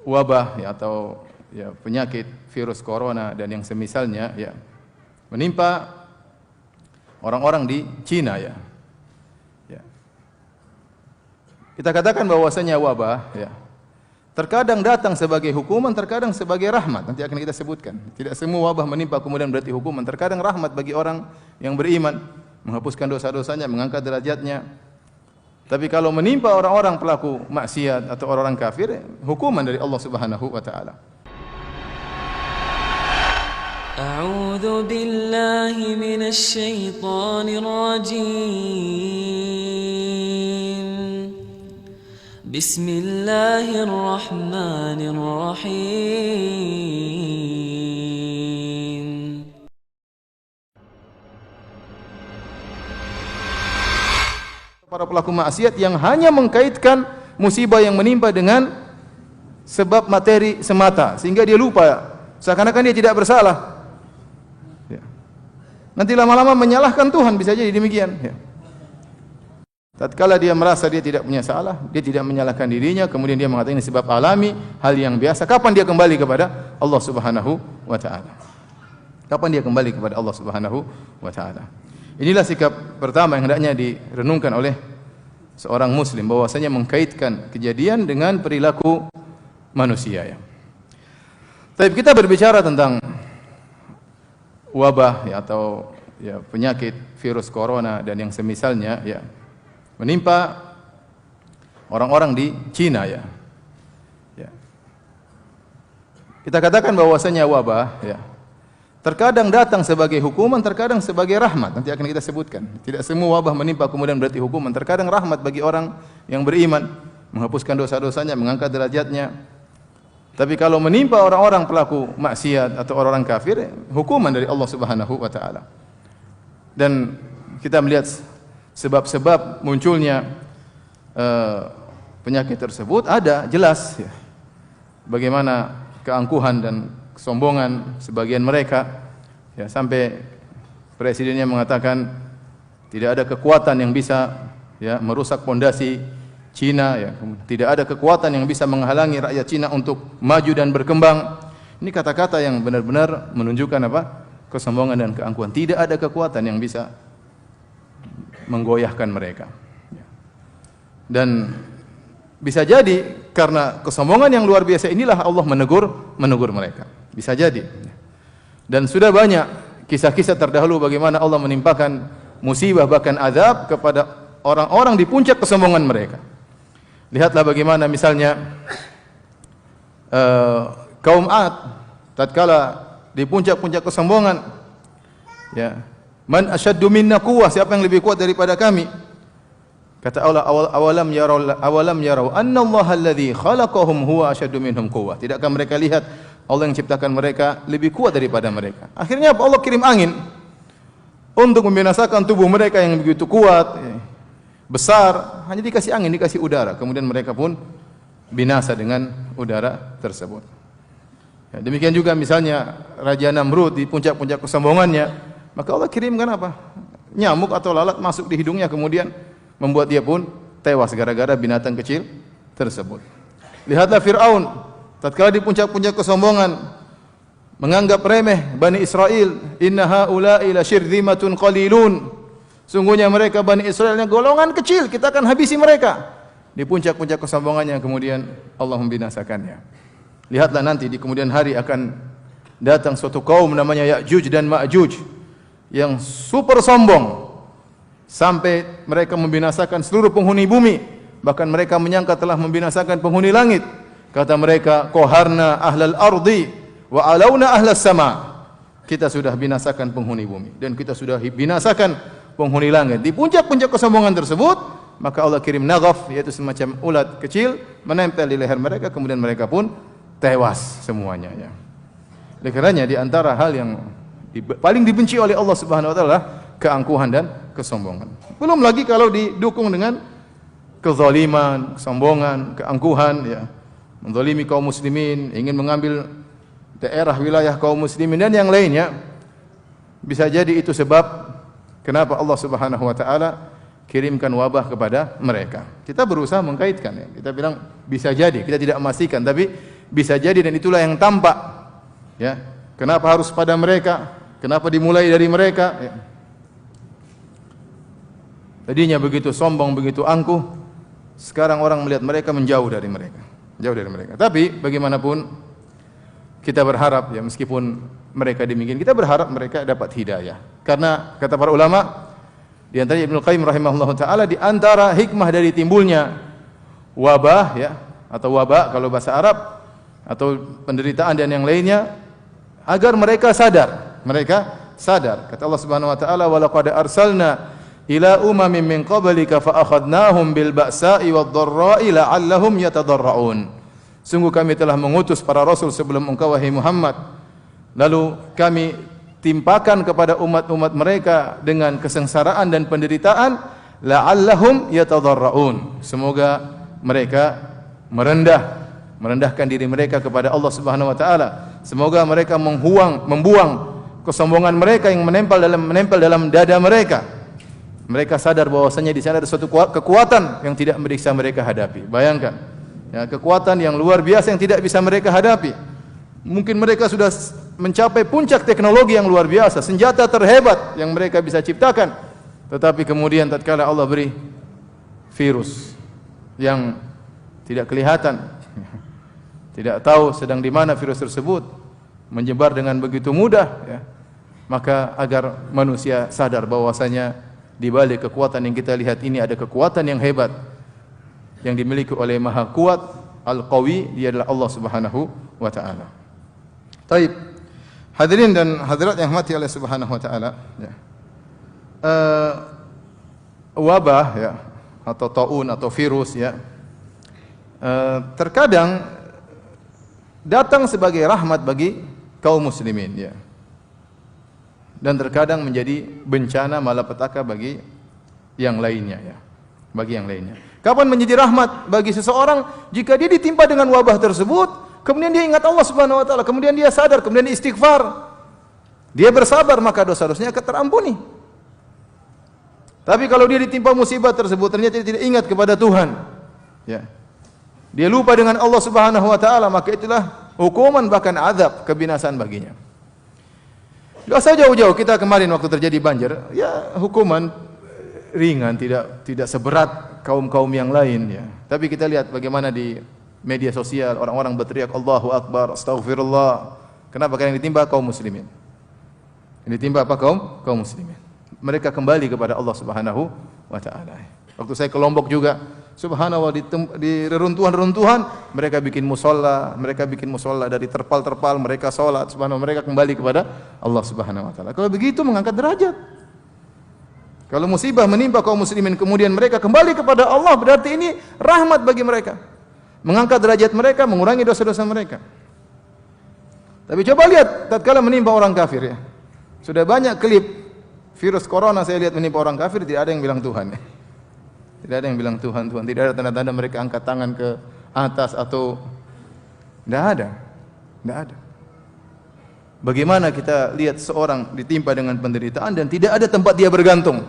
wabah ya, atau ya penyakit virus corona dan yang semisalnya ya menimpa orang-orang di Cina ya. Ya. Kita katakan bahwasanya wabah ya terkadang datang sebagai hukuman, terkadang sebagai rahmat. Nanti akan kita sebutkan. Tidak semua wabah menimpa kemudian berarti hukuman. Terkadang rahmat bagi orang yang beriman, menghapuskan dosa-dosanya, mengangkat derajatnya. Tapi kalau menimpa orang-orang pelaku maksiat atau orang-orang kafir, hukuman dari Allah Subhanahu wa taala. A'udzu billahi minasy syaithanir rajim. Bismillahirrahmanirrahim. Para pelaku maksiat yang hanya mengkaitkan musibah yang menimpa dengan sebab materi semata, sehingga dia lupa, seakan-akan dia tidak bersalah. Ya. Nanti lama-lama menyalahkan Tuhan, bisa jadi demikian. Ya. Tatkala dia merasa dia tidak punya salah, dia tidak menyalahkan dirinya, kemudian dia mengatakan ini sebab alami, hal yang biasa. Kapan dia kembali kepada Allah Subhanahu wa taala? Kapan dia kembali kepada Allah Subhanahu wa taala? Inilah sikap pertama yang hendaknya direnungkan oleh seorang muslim, bahwasanya mengkaitkan kejadian dengan perilaku manusia ya. Tapi kita berbicara tentang wabah ya, atau ya penyakit virus corona dan yang semisalnya ya menimpa orang-orang di Cina ya. Ya. Kita katakan bahwasanya wabah ya terkadang datang sebagai hukuman, terkadang sebagai rahmat. Nanti akan kita sebutkan. Tidak semua wabah menimpa kemudian berarti hukuman. Terkadang rahmat bagi orang yang beriman, menghapuskan dosa-dosanya, mengangkat derajatnya. Tapi kalau menimpa orang-orang pelaku maksiat atau orang-orang kafir, hukuman dari Allah Subhanahu wa taala. Dan kita melihat sebab-sebab munculnya penyakit tersebut ada jelas ya. Bagaimana keangkuhan dan kesombongan sebagian mereka ya, sampai presidennya mengatakan tidak ada kekuatan yang bisa ya merusak pondasi Cina ya, tidak ada kekuatan yang bisa menghalangi rakyat Cina untuk maju dan berkembang. Ini kata-kata yang benar-benar menunjukkan apa? Kesombongan dan keangkuhan. Tidak ada kekuatan yang bisa menggoyahkan mereka. Dan bisa jadi karena kesombongan yang luar biasa inilah Allah menegur mereka. Bisa jadi. Dan sudah banyak kisah-kisah terdahulu bagaimana Allah menimpakan musibah bahkan azab kepada orang-orang di puncak kesombongan mereka. Lihatlah bagaimana misalnya kaum 'Ad tatkala di puncak-puncak kesombongan ya, man asyaddu minna quwwah, siapa yang lebih kuat daripada kami? Kata Allah, awalam yarau anna Allah alladhi khalaqahum huwa asyaddu minhum quwwah. Tidakkah mereka lihat Allah yang ciptakan mereka lebih kuat daripada mereka? Akhirnya Allah kirim angin untuk membinasakan tubuh mereka yang begitu kuat, besar, hanya dikasih angin, dikasih udara, kemudian mereka pun binasa dengan udara tersebut. Ya, demikian juga misalnya Raja Namrud di puncak-puncak kesombongannya, maka Allah kirimkan apa? Nyamuk atau lalat masuk di hidungnya, kemudian membuat dia pun tewas gara-gara binatang kecil tersebut. Lihatlah Fir'aun, tatkala di puncak-puncak kesombongan, menganggap remeh Bani Israel, inna haula'i la syirzimatun qalilun. Sungguhnya mereka Bani Israelnya golongan kecil, kita akan habisi mereka. Di puncak-puncak kesombongannya kemudian Allah membinasakannya. Lihatlah nanti di kemudian hari akan datang suatu kaum namanya Ya'juj dan Ma'juj yang super sombong sampai mereka membinasakan seluruh penghuni bumi, bahkan mereka menyangka telah membinasakan penghuni langit. Kata mereka, qaharna ahlal ardi wa alauna ahlas sama. Kita sudah binasakan penghuni bumi dan kita sudah binasakan penghuni langit. Di puncak-puncak kesombongan tersebut, maka Allah kirim naghaf, yaitu semacam ulat kecil menempel di leher mereka, kemudian mereka pun tewas semuanya ya. Oleh karenanya di antara hal yang paling dibenci oleh Allah Subhanahu wa taala keangkuhan dan kesombongan. Belum lagi kalau didukung dengan kezaliman, kesombongan, keangkuhan ya. Menzalimi kaum muslimin, ingin mengambil daerah wilayah kaum muslimin dan yang lainnya. Bisa jadi itu sebab kenapa Allah Subhanahu wa taala kirimkan wabah kepada mereka. Kita berusaha mengkaitkan ya. Kita bilang bisa jadi, kita tidak memastikan, tapi Bisa jadi dan itulah yang tampak. Ya. Kenapa harus pada mereka? Kenapa dimulai dari mereka? Ya. Tadinya begitu sombong, begitu angkuh. Sekarang orang melihat mereka menjauh dari mereka. Jauh dari mereka. Tapi bagaimanapun kita berharap ya meskipun mereka demikian, kita berharap mereka dapat hidayah. Karena kata para ulama, di antaranya Ibnu Qayyim rahimahullahu taala, di antara hikmah dari timbulnya wabah ya atau wabak kalau bahasa Arab atau penderitaan dan yang lainnya agar mereka sadar. Mereka sadar. Kata Allah Subhanahu wa taala, "Wa laqad arsalna ila umamin min qablika fa akhadnahum bil ba'sa'i wad dharra'i la'allahum yatadarra'un." Sungguh kami telah mengutus para rasul sebelum engkau wahai Muhammad, lalu kami timpakan kepada umat-umat mereka dengan kesengsaraan dan penderitaan, la'allahum yatadarra'un. Semoga mereka merendahkan diri mereka kepada Allah Subhanahu wa taala. Semoga mereka membuang kesombongan mereka yang menempel dalam dada mereka. Mereka sadar bahwasanya di sana ada suatu kekuatan yang tidak bisa mereka hadapi. Bayangkan, ya, kekuatan yang luar biasa yang tidak bisa mereka hadapi. Mungkin mereka sudah mencapai puncak teknologi yang luar biasa, senjata terhebat yang mereka bisa ciptakan. Tetapi kemudian tatkala Allah beri virus yang tidak kelihatan, tidak tahu sedang di mana virus tersebut, menyebar dengan begitu mudah, ya. Maka agar manusia sadar bahwasanya di balik kekuatan yang kita lihat ini ada kekuatan yang hebat yang dimiliki oleh Maha Kuat, Al-Qawi, dia adalah Allah Subhanahu wa taala. Baik. Hadirin dan hadirat yang dirahmati oleh Subhanahu wa taala, ya. Wabah ya atau taun atau virus ya terkadang datang sebagai rahmat bagi kaum muslimin ya. Dan terkadang menjadi bencana malapetaka bagi yang lainnya ya. Bagi yang lainnya. Kapan menjadi rahmat bagi seseorang? Jika dia ditimpa dengan wabah tersebut, kemudian dia ingat Allah Subhanahu wa taala, kemudian dia sadar, kemudian dia istighfar. Dia bersabar, maka dosa-dosanya akan terampuni. Tapi kalau dia ditimpa musibah tersebut, ternyata dia tidak ingat kepada Tuhan, ya. Dia lupa dengan Allah Subhanahu wa taala, maka itulah hukuman bahkan azab, kebinasaan baginya. Tidak usah jauh-jauh, kita kemarin waktu terjadi banjir, ya hukuman ringan, tidak seberat kaum-kaum yang lain ya. Tapi kita lihat bagaimana di media sosial orang-orang berteriak Allahu Akbar, Astaghfirullah. Kenapa? Karena yang ditimpa kaum muslimin. Yang ditimpa apa? Kaum muslimin. Mereka kembali kepada Allah Subhanahu wa taala. Waktu saya ke Lombok juga, subhanallah, di reruntuhan-reruntuhan mereka bikin musalla dari terpal-terpal, mereka salat, subhanallah, mereka kembali kepada Allah Subhanahu wa taala. Kalau begitu mengangkat derajat. Kalau musibah menimpa kaum muslimin kemudian mereka kembali kepada Allah, berarti ini rahmat bagi mereka. Mengangkat derajat mereka, mengurangi dosa-dosa mereka. Tapi coba lihat tatkala menimpa orang kafir ya. Sudah banyak klip virus corona saya lihat menimpa orang kafir, tidak ada yang bilang Tuhan ya. Tidak ada yang bilang Tuhan, tidak ada tanda-tanda mereka angkat tangan ke atas atau tidak ada. Bagaimana kita lihat seorang ditimpa dengan penderitaan dan tidak ada tempat dia bergantung.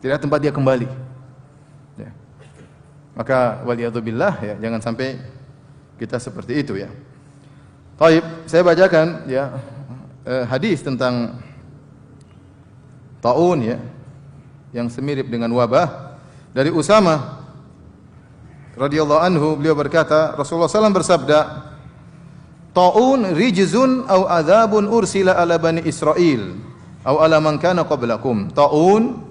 Tidak ada tempat dia kembali. Ya. Maka waliyadzubillah ya, jangan sampai kita seperti itu ya. Baik, saya bacakan ya hadis tentang taun ya, yang semirip dengan wabah dari Usamah radhiyallahu anhu. Beliau berkata, Rasulullah SAW bersabda, taun rijzun au adzabun ursila ala bani Israil au ala man kana qablakum. Taun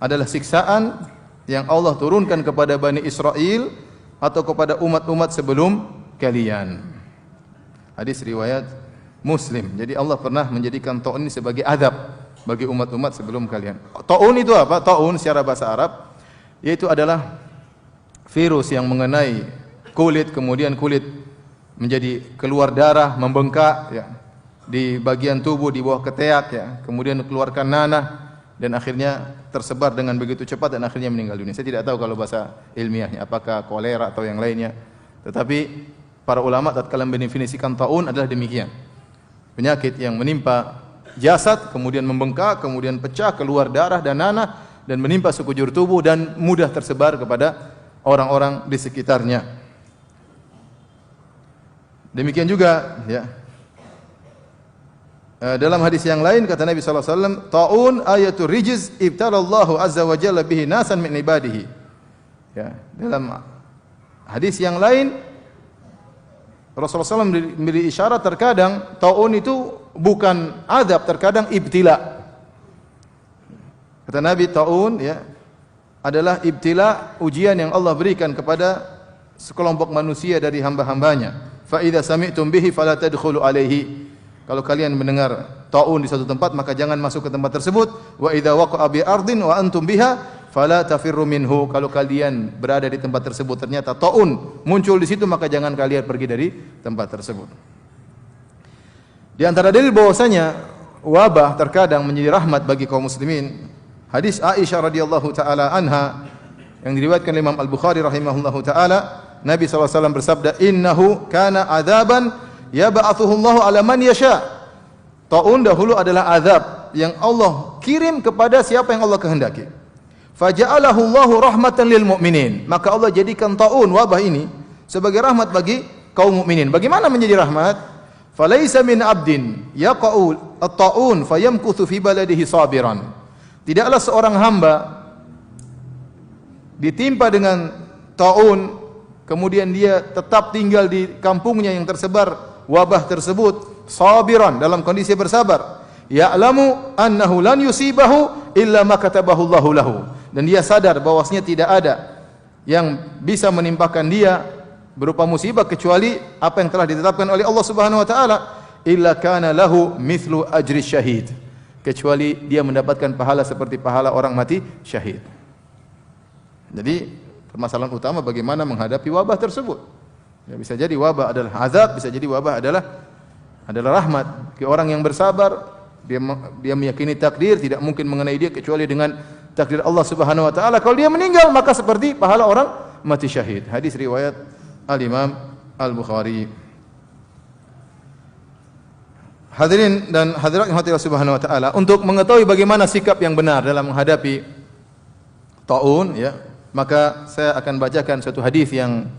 adalah siksaan yang Allah turunkan kepada Bani Israel atau kepada umat-umat sebelum kalian. Hadis riwayat Muslim. Jadi Allah pernah menjadikan taun ini sebagai adab bagi umat-umat sebelum kalian. Taun itu apa? Taun secara bahasa Arab yaitu adalah virus yang mengenai kulit, kemudian kulit menjadi keluar darah, membengkak ya, di bagian tubuh di bawah ketiak ya, kemudian keluarkan nanah dan akhirnya tersebar dengan begitu cepat dan akhirnya meninggal dunia. Saya tidak tahu kalau bahasa ilmiahnya apakah kolera atau yang lainnya. Tetapi para ulama tatkala mendefinisikan taun adalah demikian. Penyakit yang menimpa jasad, kemudian membengkak, kemudian pecah, keluar darah dan nanah dan menimpa sekujur tubuh dan mudah tersebar kepada orang-orang di sekitarnya. Demikian juga ya. Dalam hadis yang lain kata Nabi sallallahu alaihi wasallam, "Ta'un ayatul rijz ibtalallahu azza wa jalla bihi nasan min ibadihi." Ya, dalam hadis yang lain Rasulullah SAW memberi isyarat terkadang ta'un itu bukan azab, terkadang ibtila. Kata Nabi, ta'un ya adalah ibtila, ujian yang Allah berikan kepada sekelompok manusia dari hamba-hambanya. Fa idza sami'tum bihi fala tadkhulu alaihi. Kalau kalian mendengar ta'un di suatu tempat maka jangan masuk ke tempat tersebut. Wa idza waqa'a bi ardin wa antum biha fala tafirru minhu. Kalau kalian berada di tempat tersebut ternyata ta'un muncul di situ maka jangan kalian pergi dari tempat tersebut. Di antara dalil bahwasanya wabah terkadang menjadi rahmat bagi kaum muslimin, hadis Aisyah radhiyallahu taala anha yang diriwayatkan Imam Al-Bukhari rahimahullahu taala, Nabi SAW bersabda, "Innahu kana adzaban yab'athuhu Allahu 'ala man yasha." Ta'un dahulu adalah azab yang Allah kirim kepada siapa yang Allah kehendaki. Faja'alahu Allahu rahmatan lil mu'minin. Maka Allah jadikan ta'un, wabah ini sebagai rahmat bagi kaum mukminin. Bagaimana menjadi rahmat? Falaisa min 'abdin yaqa'u at-ta'un fayamkuthu fi baladihi sabiran. Tidaklah seorang hamba ditimpa dengan ta'un kemudian dia tetap tinggal di kampungnya yang tersebar wabah tersebut sabiran, dalam kondisi bersabar. Ya'lamu annahu lan yusibahu illa ma katabahu Allahu lahu. Dan dia sadar bahwasanya tidak ada yang bisa menimpakan dia berupa musibah kecuali apa yang telah ditetapkan oleh Allah Subhanahu wa taala. Illa kana lahu mithlu ajri syahid. Kecuali dia mendapatkan pahala seperti pahala orang mati syahid. Jadi permasalahan utama bagaimana menghadapi wabah tersebut. Ya, bisa jadi wabah adalah azab, bisa jadi wabah adalah rahmat. Ke orang yang bersabar, dia meyakini takdir tidak mungkin mengenai dia kecuali dengan takdir Allah Subhanahu wa taala. Kalau dia meninggal maka seperti pahala orang mati syahid. Hadis riwayat Al-Imam Al-Bukhari. Hadirin dan hadirat yang Allah Subhanahu wa taala, untuk mengetahui bagaimana sikap yang benar dalam menghadapi ta'un ya, maka saya akan bacakan satu hadis yang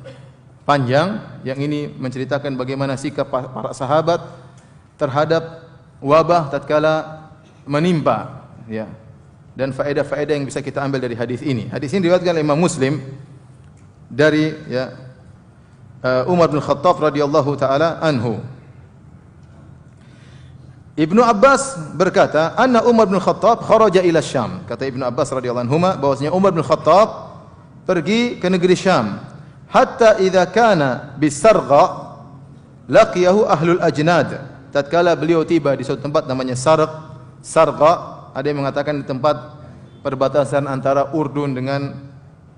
panjang yang ini menceritakan bagaimana sikap para sahabat terhadap wabah tatkala menimpa ya, dan faedah-faedah yang bisa kita ambil dari hadis ini. Hadis ini diriwayatkan oleh Imam Muslim dari ya Umar bin Khattab radhiyallahu taala anhu. Ibnu Abbas berkata, "Anna Umar bin Khattab kharaja ila Syam." Kata Ibnu Abbas radhiyallahu anhuma bahwasanya Umar bin Khattab pergi ke negeri Syam. Hatta idza kana bisarqa laqiyahu ahlul ajnad. Tatkala beliau tiba di suatu tempat namanya Sarqa, ada yang mengatakan di tempat perbatasan antara Urdun dengan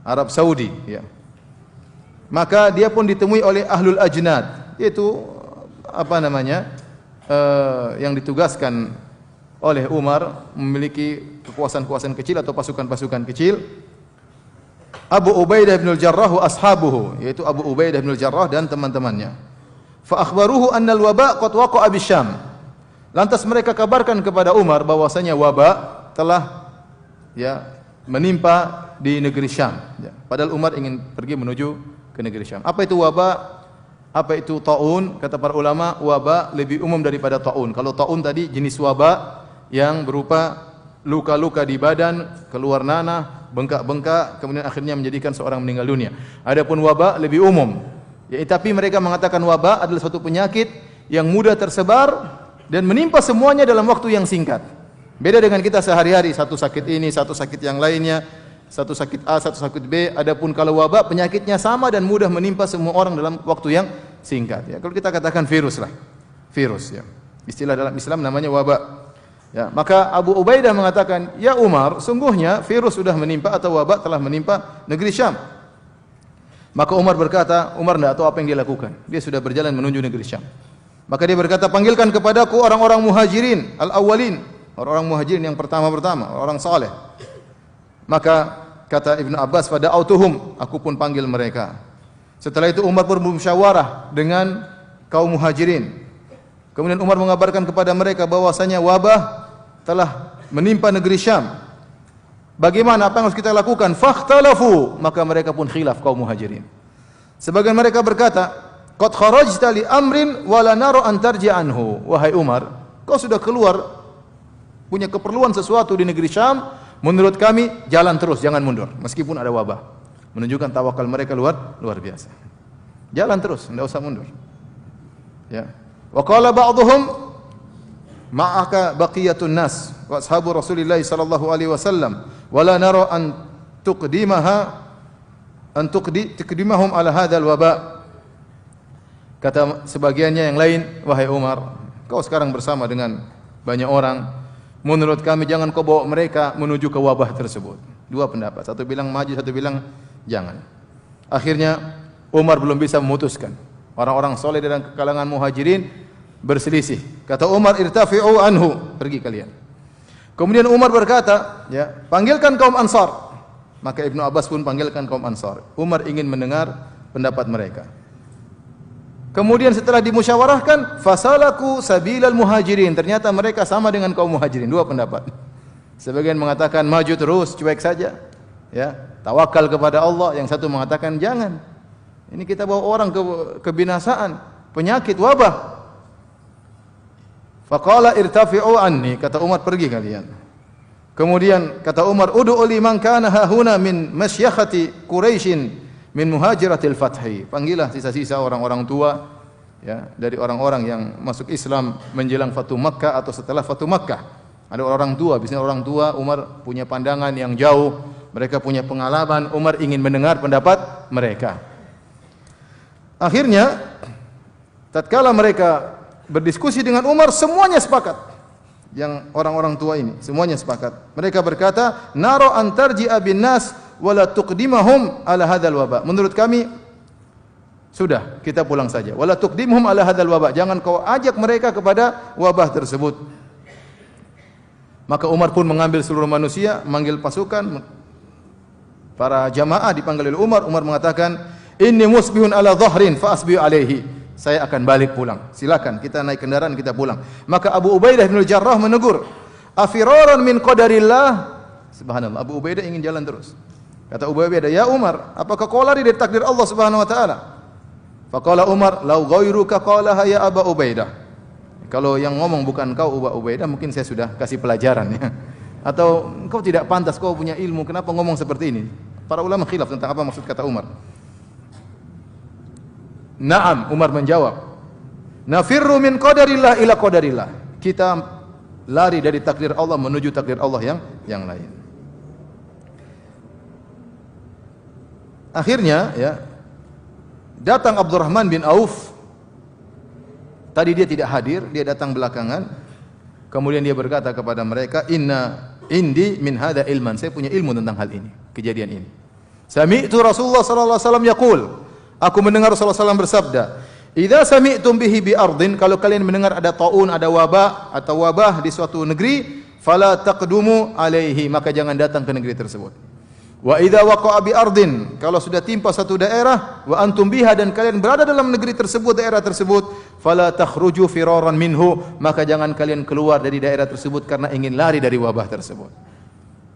Arab Saudi ya. Maka dia pun ditemui oleh ahlul ajnad, yaitu apa namanya? Yang ditugaskan oleh Umar memiliki kekuasaan-kekuasaan kecil atau pasukan-pasukan kecil. Abu Ubaidah bin al-Jarrah wa ashabuhu, yaitu Abu Ubaidah bin al-Jarrah dan teman-temannya. Fa akhbaruhu anna al-waba' qad waqa'a bi Syam. Lantas mereka kabarkan kepada Umar bahwasanya wabah telah ya menimpa di negeri Syam ya. Padahal Umar ingin pergi menuju ke negeri Syam. Apa itu wabah? Apa itu ta'un? Kata para ulama, wabah lebih umum daripada ta'un. Kalau ta'un tadi jenis wabah yang berupa luka-luka di badan, keluar nanah, bengkak-bengkak, kemudian akhirnya menjadikan seorang meninggal dunia. Adapun wabah lebih umum. Ya, tapi mereka mengatakan wabah adalah suatu penyakit yang mudah tersebar dan menimpa semuanya dalam waktu yang singkat. Beda dengan kita sehari-hari, satu sakit ini, satu sakit yang lainnya, satu sakit A, satu sakit B. Adapun kalau wabah penyakitnya sama dan mudah menimpa semua orang dalam waktu yang singkat ya. Kalau kita katakan virus lah. Virus ya. Istilah dalam Islam namanya wabah. Ya, maka Abu Ubaidah mengatakan, "Ya Umar, sungguhnya virus sudah menimpa atau wabah telah menimpa negeri Syam." Maka Umar berkata, Umar tidak tahu apa yang dia lakukan. Dia sudah berjalan menuju negeri Syam. Maka dia berkata, "Panggilkan kepadaku orang-orang muhajirin al-awwalin." Orang-orang muhajirin yang pertama-pertama, orang saleh. Maka kata Ibnu Abbas, "Fada'autuhum," aku pun panggil mereka. Setelah itu Umar pun bermusyawarah dengan kaum muhajirin. Kemudian Umar mengabarkan kepada mereka bahwasanya wabah telah menimpa negeri Syam. Bagaimana, apa yang harus kita lakukan? Fakhtalafu, maka mereka pun khilaf kaum muhajirin. Sebagian mereka berkata, qad kharajta li amrin wa la nara an tarji anhu. Wahai Umar, kau sudah keluar punya keperluan sesuatu di negeri Syam, menurut kami jalan terus, jangan mundur meskipun ada wabah. Menunjukkan tawakal mereka luar biasa. Jalan terus, tidak usah mundur. Ya. Wa qala ba'dhum ma'aka baqiyatun nas wa ashabu Rasulillah sallallahu alaihi wasallam wa la nara an tuqdimahum ala hadzal waba. Kata sebagiannya yang lain, wahai Umar, kau sekarang bersama dengan banyak orang, menurut kami jangan kau bawa mereka menuju ke wabah tersebut. Dua pendapat, satu bilang maju, satu bilang jangan. Akhirnya Umar belum bisa memutuskan. Orang-orang soleh dari kalangan muhajirin berselisih. Kata Umar, irtafi'u anhu, pergi kalian. Kemudian Umar berkata, ya, panggilkan kaum Ansar. Maka Ibnu Abbas pun panggilkan kaum Ansar. Umar ingin mendengar pendapat mereka. Kemudian setelah dimusyawarahkan, fasalaku sabilal muhajirin. Ternyata mereka sama dengan kaum muhajirin. Dua pendapat. Sebagian mengatakan maju terus, cuek saja, ya, tawakal kepada Allah. Yang satu mengatakan jangan. Ini kita bawa orang ke kebinasaan, penyakit, wabah. Faqala irtafi'u anni, kata Umar, pergi kalian. Kemudian kata Umar, ud'u liman kana hahuna min masyakhati Quraisyin min muhajiratil fathi. Panggillah sisa-sisa orang-orang tua, ya, dari orang-orang yang masuk Islam menjelang Fatu Makkah atau setelah Fatu Makkah. Ada orang tua, biasanya orang tua. Umar punya pandangan yang jauh, mereka punya pengalaman. Umar ingin mendengar pendapat mereka. Akhirnya tatkala mereka berdiskusi dengan Umar, semuanya sepakat. Yang orang-orang tua ini semuanya sepakat. Mereka berkata, naro antarji'a bin nas wala tuqdimahum ala hadzal waba. Menurut kami sudah, kita pulang saja. Wala tuqdimhum ala hadzal waba. Jangan kau ajak mereka kepada wabah tersebut. Maka Umar pun mengambil seluruh manusia, manggil pasukan, para jamaah dipanggil oleh Umar. Umar mengatakan, inni musbihun ala dhahrin fa asbihu alaihi. Saya akan balik pulang. Silakan, kita naik kendaraan, kita pulang. Maka Abu Ubaidah bin Jarrah menegur, afiraran min qadarillah. Subhanallah, Abu Ubaidah ingin jalan terus. Kata Abu Ubaidah, ya Umar, apakah kau lari dari takdir Allah Subhanahu wa taala? Faqala Umar, lau ghairuka qalaha ya Abu Ubaidah. Kalau yang ngomong bukan kau Abu Ubaidah, mungkin saya sudah kasih pelajaran, ya. Atau kau tidak pantas, kau punya ilmu, kenapa ngomong seperti ini? Para ulama khilaf tentang apa maksud kata Umar. Naam, Umar menjawab, nafirru min qadarillah ila qadarillah. Kita lari dari takdir Allah menuju takdir Allah yang lain. Akhirnya, ya, datang Abdurrahman bin Auf. Tadi dia tidak hadir, dia datang belakangan. Kemudian dia berkata kepada mereka, inna indi min hadza ilman. Saya punya ilmu tentang hal ini, kejadian ini. Sami'tu Rasulullah sallallahu alaihi wasallam yaqul. Aku mendengar Rasulullah SAW bersabda, idza sami'tum bihi bi ardin, kalau kalian mendengar ada taun, ada wabah atau wabah di suatu negeri, fala taqdumu alaihi, maka jangan datang ke negeri tersebut. Wa idza waqa'a bi ardin, kalau sudah timpa satu daerah, wa antum biha, dan kalian berada dalam negeri tersebut, daerah tersebut, fala takhruju firaran minhu, maka jangan kalian keluar dari daerah tersebut karena ingin lari dari wabah tersebut.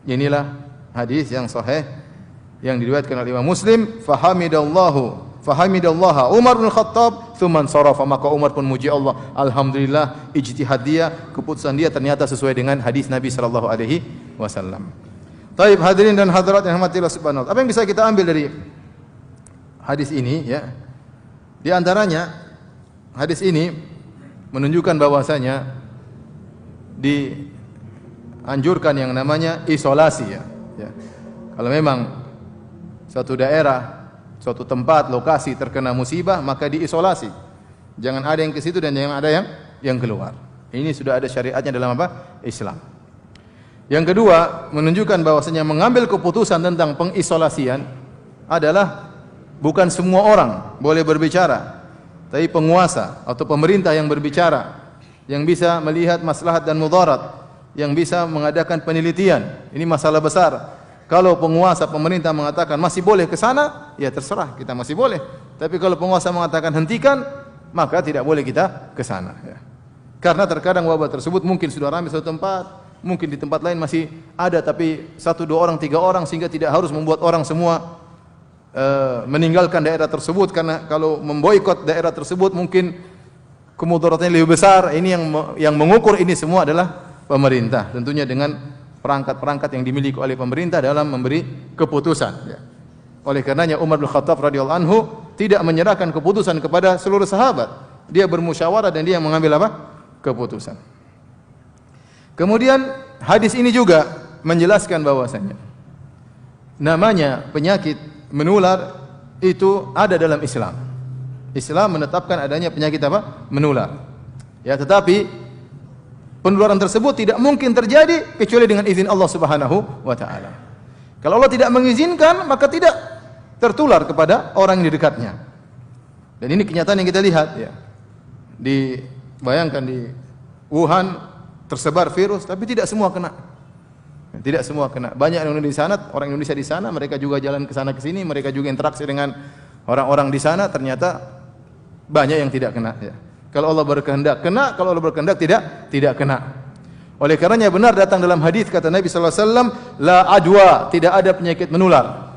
Inilah hadis yang sahih yang diriwayatkan oleh Imam Muslim. Fahamidallaha Umar bin Khattab thumma sarafa, maka Umar pun muji Allah, alhamdulillah ijtihad dia, keputusan dia ternyata sesuai dengan hadis Nabi sallallahu alaihi wasallam. Taib, hadirin dan hadirat yang dirahmati Allah Subhanahu wa taala. Apa yang bisa kita ambil dari hadis ini, ya? Di antaranya hadis ini menunjukkan bahwasanya dianjurkan yang namanya isolasi, ya. Kalau memang suatu daerah, suatu tempat, lokasi terkena musibah, maka diisolasi. Jangan ada yang ke situ dan jangan ada yang keluar. Ini sudah ada syariatnya dalam apa? Islam. Yang kedua, menunjukkan bahwasanya mengambil keputusan tentang pengisolasian adalah bukan semua orang boleh berbicara, tapi penguasa atau pemerintah yang berbicara, yang bisa melihat maslahat dan mudarat, yang bisa mengadakan penelitian. Ini masalah besar. Kalau penguasa, pemerintah mengatakan masih boleh ke sana, ya terserah, kita masih boleh. Tapi kalau penguasa mengatakan hentikan, maka tidak boleh kita ke sana, ya. Karena terkadang wabah tersebut mungkin sudah ramai satu tempat, mungkin di tempat lain masih ada, tapi 1, 2 orang, 3 orang, sehingga tidak harus membuat orang semua meninggalkan daerah tersebut, karena kalau memboikot daerah tersebut mungkin kemudaratnya lebih besar. Ini yang mengukur ini semua adalah pemerintah, tentunya dengan perangkat-perangkat yang dimiliki oleh pemerintah dalam memberi keputusan. Ya. Oleh karenanya Umar bin Khattab radhiyallahu anhu tidak menyerahkan keputusan kepada seluruh sahabat. Dia bermusyawarah dan dia yang mengambil apa? Keputusan. Kemudian hadis ini juga menjelaskan bahwasanya namanya penyakit menular itu ada dalam Islam. Islam menetapkan adanya penyakit apa? Menular. Ya, tetapi penularan tersebut tidak mungkin terjadi kecuali dengan izin Allah Subhanahu wa taala. Kalau Allah tidak mengizinkan, maka tidak tertular kepada orang yang di dekatnya. Dan ini kenyataan yang kita lihat, ya. Bayangkan di Wuhan tersebar virus, tapi tidak semua kena. Tidak semua kena. Banyak orang Indonesia di sana, mereka juga jalan ke sana ke sini, mereka juga interaksi dengan orang-orang di sana, ternyata banyak yang tidak kena, ya. Kalau Allah berkehendak kena, kalau Allah berkehendak tidak kena. Oleh karenanya benar datang dalam hadis kata Nabi sallallahu alaihi wasallam, la adwa, tidak ada penyakit menular.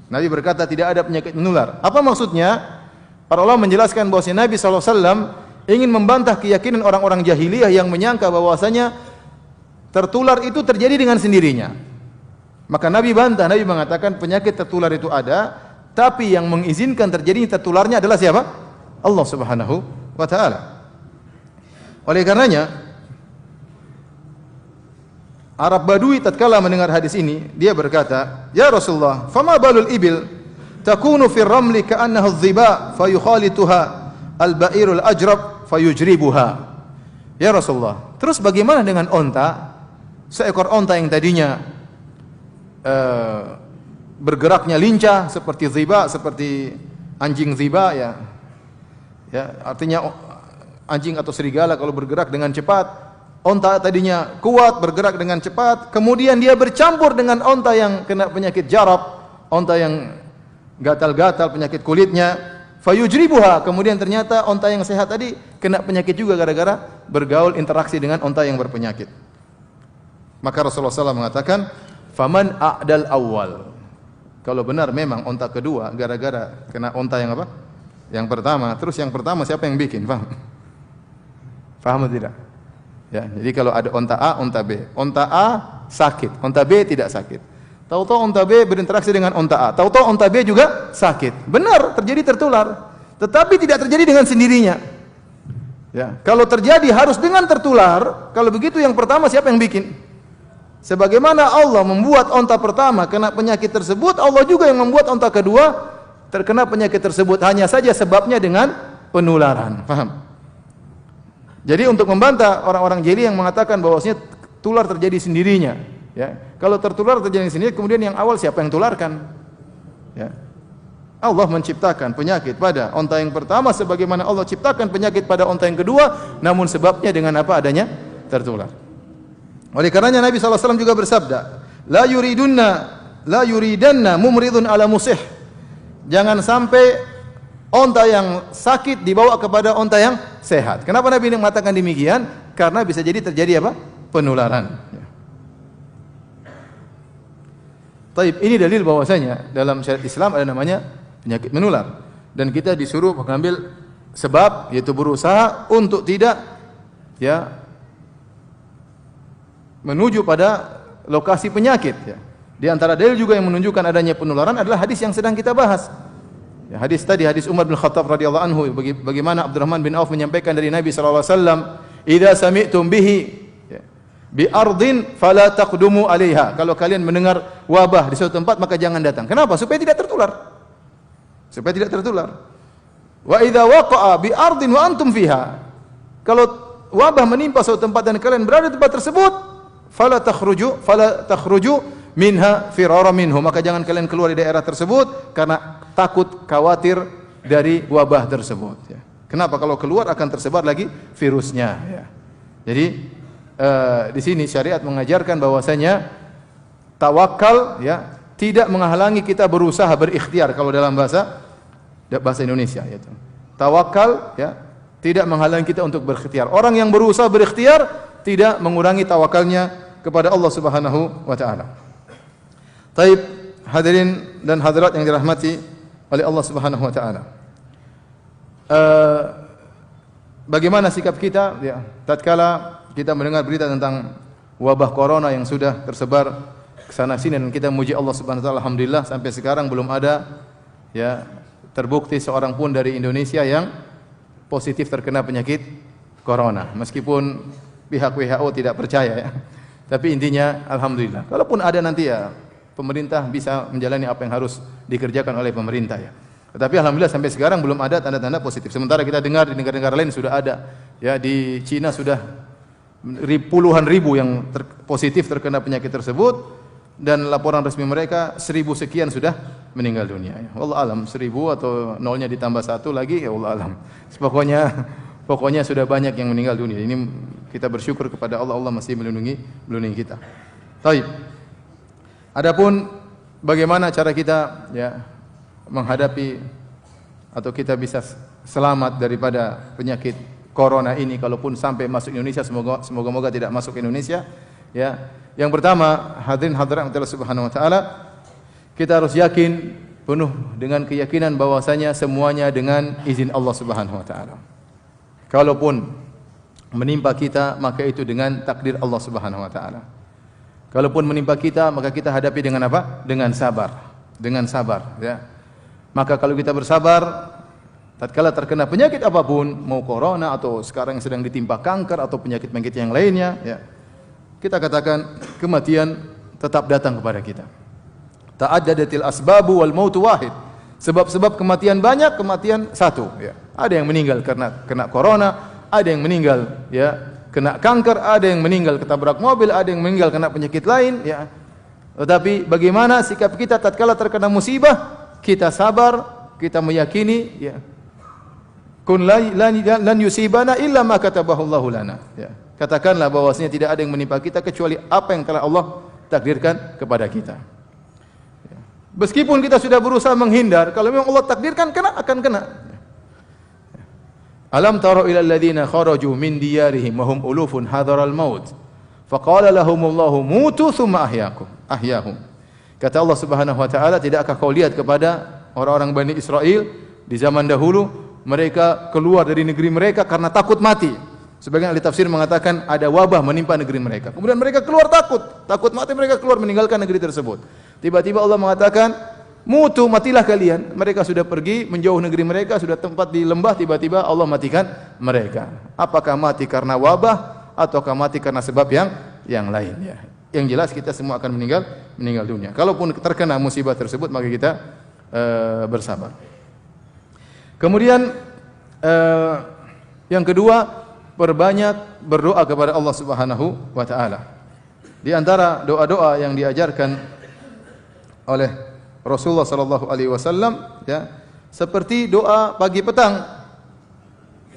Nabi berkata tidak ada penyakit menular. Apa maksudnya? Para ulama menjelaskan bahwa Nabi sallallahu alaihi wasallam ingin membantah keyakinan orang-orang jahiliyah yang menyangka bahwasanya tertular itu terjadi dengan sendirinya. Maka Nabi bantah, Nabi mengatakan penyakit tertular itu ada, tapi yang mengizinkan terjadinya tertularnya adalah siapa? Allah Subhanahu wa taala. Oleh karenanya Arab Badui tatkala mendengar hadis ini, dia berkata, "Ya Rasulullah, fama balul ibil takunu fi ramli ka'annaha adh-dhiba fayukhalituha al-ba'irul ajrab fayujribuha." Ya Rasulullah, terus bagaimana dengan onta? Seekor onta yang tadinya bergeraknya lincah seperti dhiba, seperti anjing dhiba, ya. Ya, artinya anjing atau serigala kalau bergerak dengan cepat, onta tadinya kuat bergerak dengan cepat, kemudian dia bercampur dengan onta yang kena penyakit jarab, onta yang gatal-gatal penyakit kulitnya, fayujribuha, kemudian ternyata onta yang sehat tadi kena penyakit juga gara-gara bergaul interaksi dengan onta yang berpenyakit. Maka Rasulullah SAW mengatakan, faman a'dal awal, kalau benar memang onta kedua gara-gara kena onta yang apa? Yang pertama, terus yang pertama siapa yang bikin? Paham? Paham atau tidak? Ya, jadi kalau ada onta A, onta B. Onta A sakit, onta B tidak sakit. Tahu-tahu onta B berinteraksi dengan onta A. Tahu-tahu onta B juga sakit. Benar, terjadi tertular. Tetapi tidak terjadi dengan sendirinya. Ya, kalau terjadi harus dengan tertular. Kalau begitu yang pertama siapa yang bikin? Sebagaimana Allah membuat onta pertama kena penyakit tersebut, Allah juga yang membuat onta kedua terkena penyakit tersebut. Hanya saja sebabnya dengan penularan. Paham? Jadi untuk membantah orang-orang jahili yang mengatakan bahwasanya tular terjadi sendirinya, ya. Kalau tertular terjadi sendiri, kemudian yang awal siapa yang tularkan? Ya. Allah menciptakan penyakit pada onta yang pertama sebagaimana Allah ciptakan penyakit pada onta yang kedua, namun sebabnya dengan apa adanya? Tertular. Oleh karenanya Nabi SAW juga bersabda, la yuridanna mumridun ala musih. Jangan sampai onta yang sakit dibawa kepada onta yang sehat. Kenapa Nabi ini mengatakan demikian? Karena bisa jadi terjadi apa? Penularan. Taib, ini dalil bahwasanya dalam syariat Islam ada namanya penyakit menular. Dan kita disuruh mengambil sebab, yaitu berusaha untuk tidak menuju pada lokasi penyakit. Ya. Di antara dalil juga yang menunjukkan adanya penularan adalah hadis yang sedang kita bahas. Ya, hadis tadi, hadis Umar bin Khattab radhiyallahu anhu, bagaimana Abdurrahman bin Auf menyampaikan dari Nabi sallallahu alaihi wasallam, "Idza sami'tum bihi bi ardin fala taqdumu 'alaiha." Kalau kalian mendengar wabah di suatu tempat maka jangan datang. Kenapa? Supaya tidak tertular. Supaya tidak tertular. Wa idza waqa'a bi ardin wa antum fiha. Kalau wabah menimpa suatu tempat dan kalian berada di tempat tersebut, fala takhruju minha firara minhu, maka jangan kalian keluar di daerah tersebut karena takut, khawatir dari wabah tersebut. Ya. Kenapa? Kalau keluar akan tersebar lagi virusnya. Ya. Jadi di sini syariat mengajarkan bahwasanya tawakal, ya, tidak menghalangi kita berusaha berikhtiar. Kalau dalam bahasa Indonesia, yaitu tawakal, ya, tidak menghalangi kita untuk berikhtiar. Orang yang berusaha berikhtiar tidak mengurangi tawakalnya kepada Allah Subhanahu wa taala. Taib, hadirin dan hadirat yang dirahmati oleh Allah Subhanahu wa taala. Bagaimana sikap kita ya tatkala kita mendengar berita tentang wabah corona yang sudah tersebar ke sana sini, dan kita memuji Allah Subhanahu wa taala, alhamdulillah sampai sekarang belum ada ya terbukti seorang pun dari Indonesia yang positif terkena penyakit corona, meskipun pihak WHO tidak percaya ya. Tapi intinya alhamdulillah. Kalaupun ada nanti ya pemerintah bisa menjalani apa yang harus dikerjakan oleh pemerintah ya. Tetapi alhamdulillah sampai sekarang belum ada tanda-tanda positif. Sementara kita dengar di negara-negara lain sudah ada. Ya, di Cina sudah puluhan ribu yang positif terkena penyakit tersebut, dan laporan resmi mereka 1000 sekian sudah meninggal dunia. Ya. Wallah alam, 1000 atau nolnya ditambah 1 lagi ya Allah alam. Pokoknya sudah banyak yang meninggal dunia. Ini kita bersyukur kepada Allah, Allah masih melindungi kita. Baik. Adapun bagaimana cara kita ya menghadapi atau kita bisa selamat daripada penyakit corona ini kalaupun sampai masuk Indonesia, semoga tidak masuk ke Indonesia ya. Yang pertama, hadirin hadirat Allah Subhanahu wa taala, kita harus yakin penuh dengan keyakinan bahwasanya semuanya dengan izin Allah Subhanahu wa taala. Kalaupun menimpa kita, maka itu dengan takdir Allah Subhanahu wa taala. Kalaupun menimpa kita, maka kita hadapi dengan apa? Dengan sabar. Dengan sabar ya. Maka kalau kita bersabar, tatkala terkena penyakit apapun, mau corona atau sekarang yang sedang ditimpa kanker atau penyakit-penyakit yang lainnya, ya, kita katakan kematian tetap datang kepada kita. Ta'addadatil asbabu wal mautu wahid. Sebab-sebab kematian banyak, kematian satu. Ya. Ada yang meninggal karena kena corona, ada yang meninggal ya kena kanker, ada yang meninggal ketabrak mobil, ada yang meninggal kena penyakit lain. Ya. Tetapi bagaimana sikap kita tatkala terkena musibah? Kita sabar, kita meyakini ya. Kun lan yusibana illa ma katabahu Allahu lana. Ya. Katakanlah bahwasanya tidak ada yang menimpa kita kecuali apa yang telah Allah takdirkan kepada kita. Ya. Meskipun kita sudah berusaha menghindar, kalau memang Allah takdirkan kena akan kena. Ya. Alam tara ila alladziina kharaju min diyarihim wa hum ulufun hadaral maut. Faqala lahumullahu mutu tsumma ahyahum. Kata Allah Subhanahu wa taala, tidakkah kau lihat kepada orang-orang Bani Israel di zaman dahulu, mereka keluar dari negeri mereka karena takut mati. Sebagian ahli tafsir mengatakan ada wabah menimpa negeri mereka. Kemudian mereka keluar takut mati, mereka keluar meninggalkan negeri tersebut. Tiba-tiba Allah mengatakan, mutu, matilah kalian. Mereka sudah pergi menjauh negeri mereka, sudah tempat di lembah, tiba-tiba Allah matikan mereka. Apakah mati karena wabah ataukah mati karena sebab yang lain ya. Yang jelas kita semua akan meninggal dunia. Kalaupun terkena musibah tersebut, maka kita bersabar. Kemudian yang kedua, perbanyak berdoa kepada Allah Subhanahu wa taala. Di antara doa-doa yang diajarkan oleh Rasulullah sallallahu alaihi wasallam ya, seperti doa pagi petang.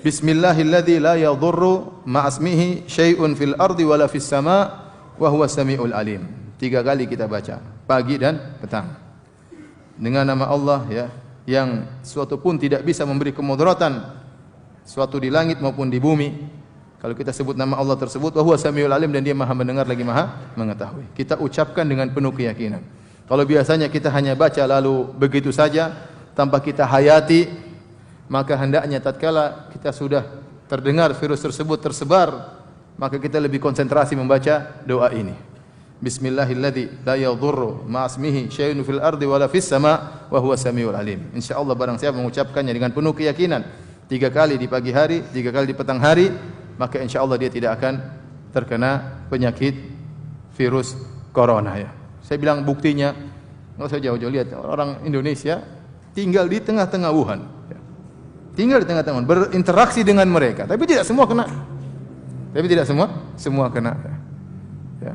Bismillahilladzi la yadhurru ma'asmihi syai'un fil ardi wala fis sama' wa huwa samiul alim. 3 kali kita baca pagi dan petang. Dengan nama Allah ya, yang suatu pun tidak bisa memberi kemudaratan, suatu di langit maupun di bumi. Kalau kita sebut nama Allah tersebut, wa huwa samiul alim, dan dia Maha mendengar lagi Maha mengetahui. Kita ucapkan dengan penuh keyakinan. Kalau biasanya kita hanya baca lalu begitu saja tanpa kita hayati, maka hendaknya tatkala kita sudah terdengar virus tersebut tersebar, maka kita lebih konsentrasi membaca doa ini. Bismillahilladzi la yadhurru ma'asmihi syai'un fil ardi wala fis sama' wa huwa samiul alim. Insyaallah barang siapa mengucapkannya dengan penuh keyakinan 3 kali di pagi hari, 3 kali di petang hari, maka insyaallah dia tidak akan terkena penyakit virus corona ya. Saya bilang buktinya, enggak usah jauh-jauh, lihat orang Indonesia tinggal di tengah-tengah Wuhan. Tinggal di tengah-tengah, berinteraksi dengan mereka, tapi tidak semua kena. Tapi tidak semua kena. Ya.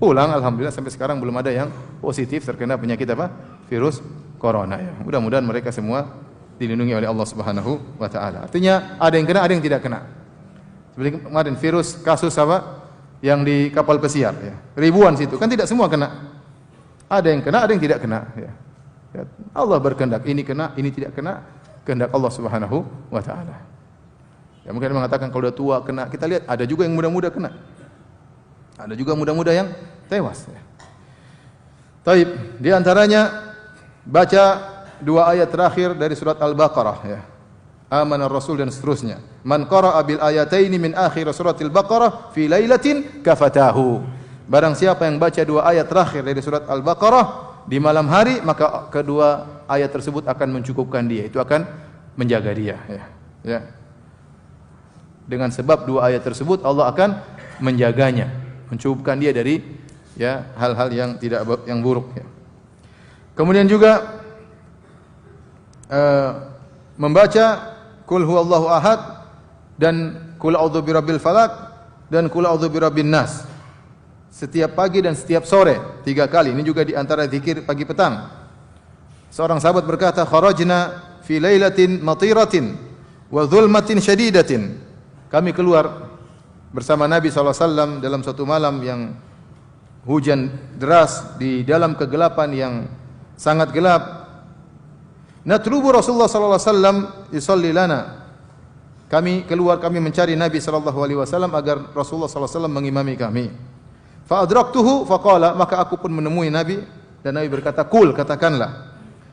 Pulang alhamdulillah sampai sekarang belum ada yang positif terkena penyakit apa? Virus corona ya. Mudah-mudahan mereka semua dilindungi oleh Allah Subhanahu wa taala. Artinya ada yang kena, ada yang tidak kena. Seperti kemarin virus kasus apa? Yang di kapal pesiar ya. Ribuan situ, kan tidak semua kena. Ada yang kena, ada yang tidak kena ya. Ya. Allah berkehendak ini kena, ini tidak kena, kehendak Allah Subhanahu wa taala. Ya, mungkin mengatakan kalau sudah tua kena, kita lihat ada juga yang muda-muda kena. Ada juga muda-muda yang tewas ya. Taib, di antaranya baca dua ayat terakhir dari surat Al-Baqarah ya. Amana Rasul dan seterusnya. Man qara'a bil ayataini min akhir suratil Baqarah fi lailatin kafatahu. Barang siapa yang baca dua ayat terakhir dari surat Al-Baqarah di malam hari, maka kedua ayat tersebut akan mencukupkan dia. Itu akan menjaga dia ya. Ya. Dengan sebab dua ayat tersebut Allah akan menjaganya, mencukupkan dia dari ya hal-hal yang tidak yang buruk ya. Kemudian juga membaca Qul huwallahu ahad dan Qul a'udzu birabbil falaq dan Qul a'udzu birabbin nas setiap pagi dan setiap sore 3 kali. Ini juga di antara zikir pagi petang. Seorang sahabat berkata, kharajna fi lailatin matiratin wa dhulmatin syadidatin. Kami keluar bersama Nabi SAW dalam suatu malam yang hujan deras, di dalam kegelapan yang sangat gelap. Natlubu Rasulullah sallallahu alaihi wasallam yusalli lana. Kami keluar, kami mencari Nabi sallallahu alaihi wasallam agar Rasulullah sallallahu alaihi wasallam mengimami kami. Fa adraktuhu faqala, maka aku pun menemui Nabi dan Nabi berkata, "Qul," katakanlah.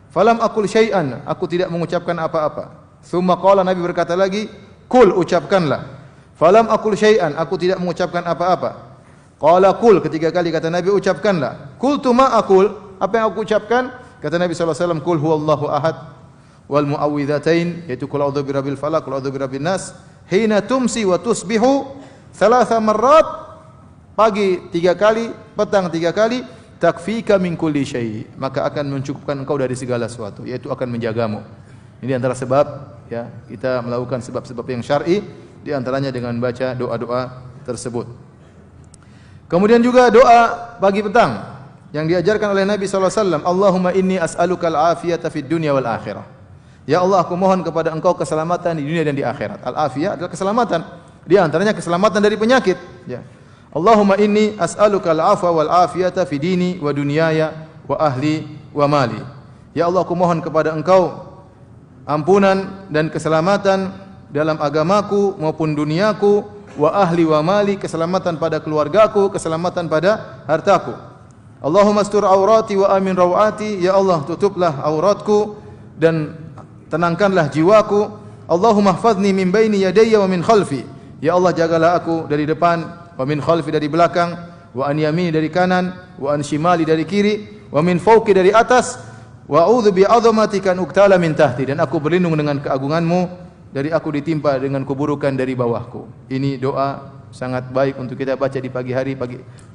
Falam aqul syai'an, aku tidak mengucapkan apa-apa. Tsumma qala, Nabi berkata lagi, "Qul," ucapkanlah. Falam aqul syai'an, aku tidak mengucapkan apa-apa. Qala qul, ketiga kali kata Nabi, ucapkanlah. Qultu ma aqul, apa yang aku ucapkan? Kata Nabi sallallahu alaihi wasallam, "Qul huwallahu ahad wal muawwidzatain," yaitu qul a'udzu birabbil falaq, qul a'udzu birabbin nas, hina tumsi wa tusbihu 3 marrat, pagi 3 kali, petang 3 kali, takfika min kulli syai', maka akan mencukupkan engkau dari segala sesuatu, yaitu akan menjagamu. Ini antara sebab ya kita melakukan sebab-sebab yang syar'i, di antaranya dengan baca doa-doa tersebut. Kemudian juga doa pagi petang yang diajarkan oleh Nabi sallallahu alaihi wasallam, Allahumma inni as'alukal afiyata fid dunya wal akhirah. Ya Allah, aku mohon kepada Engkau keselamatan di dunia dan di akhirat. Al-afiyah adalah keselamatan. Di antaranya keselamatan dari penyakit, ya. Allahumma inni as'alukal afwa wal afiyata fi dini wa dunyaya wa ahli wa mali. Ya Allah, aku mohon kepada Engkau ampunan dan keselamatan dalam agamaku maupun duniaku, wa ahli wa mali, keselamatan pada keluargaku, keselamatan pada hartaku. Allahumma astur aurati wa amin rawati, ya Allah tutuplah auratku dan tenangkanlah jiwaku. Allahumma hfazni min baini yadayya wa min khalfi, ya Allah jagalah aku dari depan, wa min khalfi dari belakang, wa an yamini dari kanan, wa an shimali dari kiri, wa min fawqi dari atas, wa a'udzu bi 'azamatika an uqtala min tahti, dan aku berlindung dengan keagunganmu dari aku ditimpa dengan keburukan dari bawahku. Ini doa sangat baik untuk kita baca di pagi hari,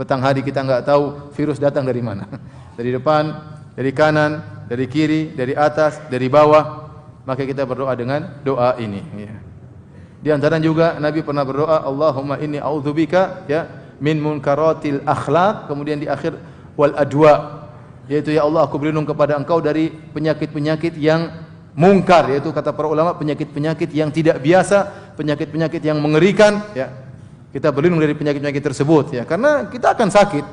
petang hari. Kita enggak tahu virus datang dari mana. Dari depan, dari kanan, dari kiri, dari atas, dari bawah. Maka kita berdoa dengan doa ini ya. Di antara juga Nabi pernah berdoa, Allahumma inni a'udzubika ya min munkaratil akhlaq, kemudian di akhir wal adwa, yaitu ya Allah, aku berlindung kepada Engkau dari penyakit-penyakit yang mungkar, yaitu kata para ulama penyakit-penyakit yang tidak biasa, penyakit-penyakit yang mengerikan ya. Kita berlindung dari penyakit-penyakit tersebut ya, karena kita akan sakit.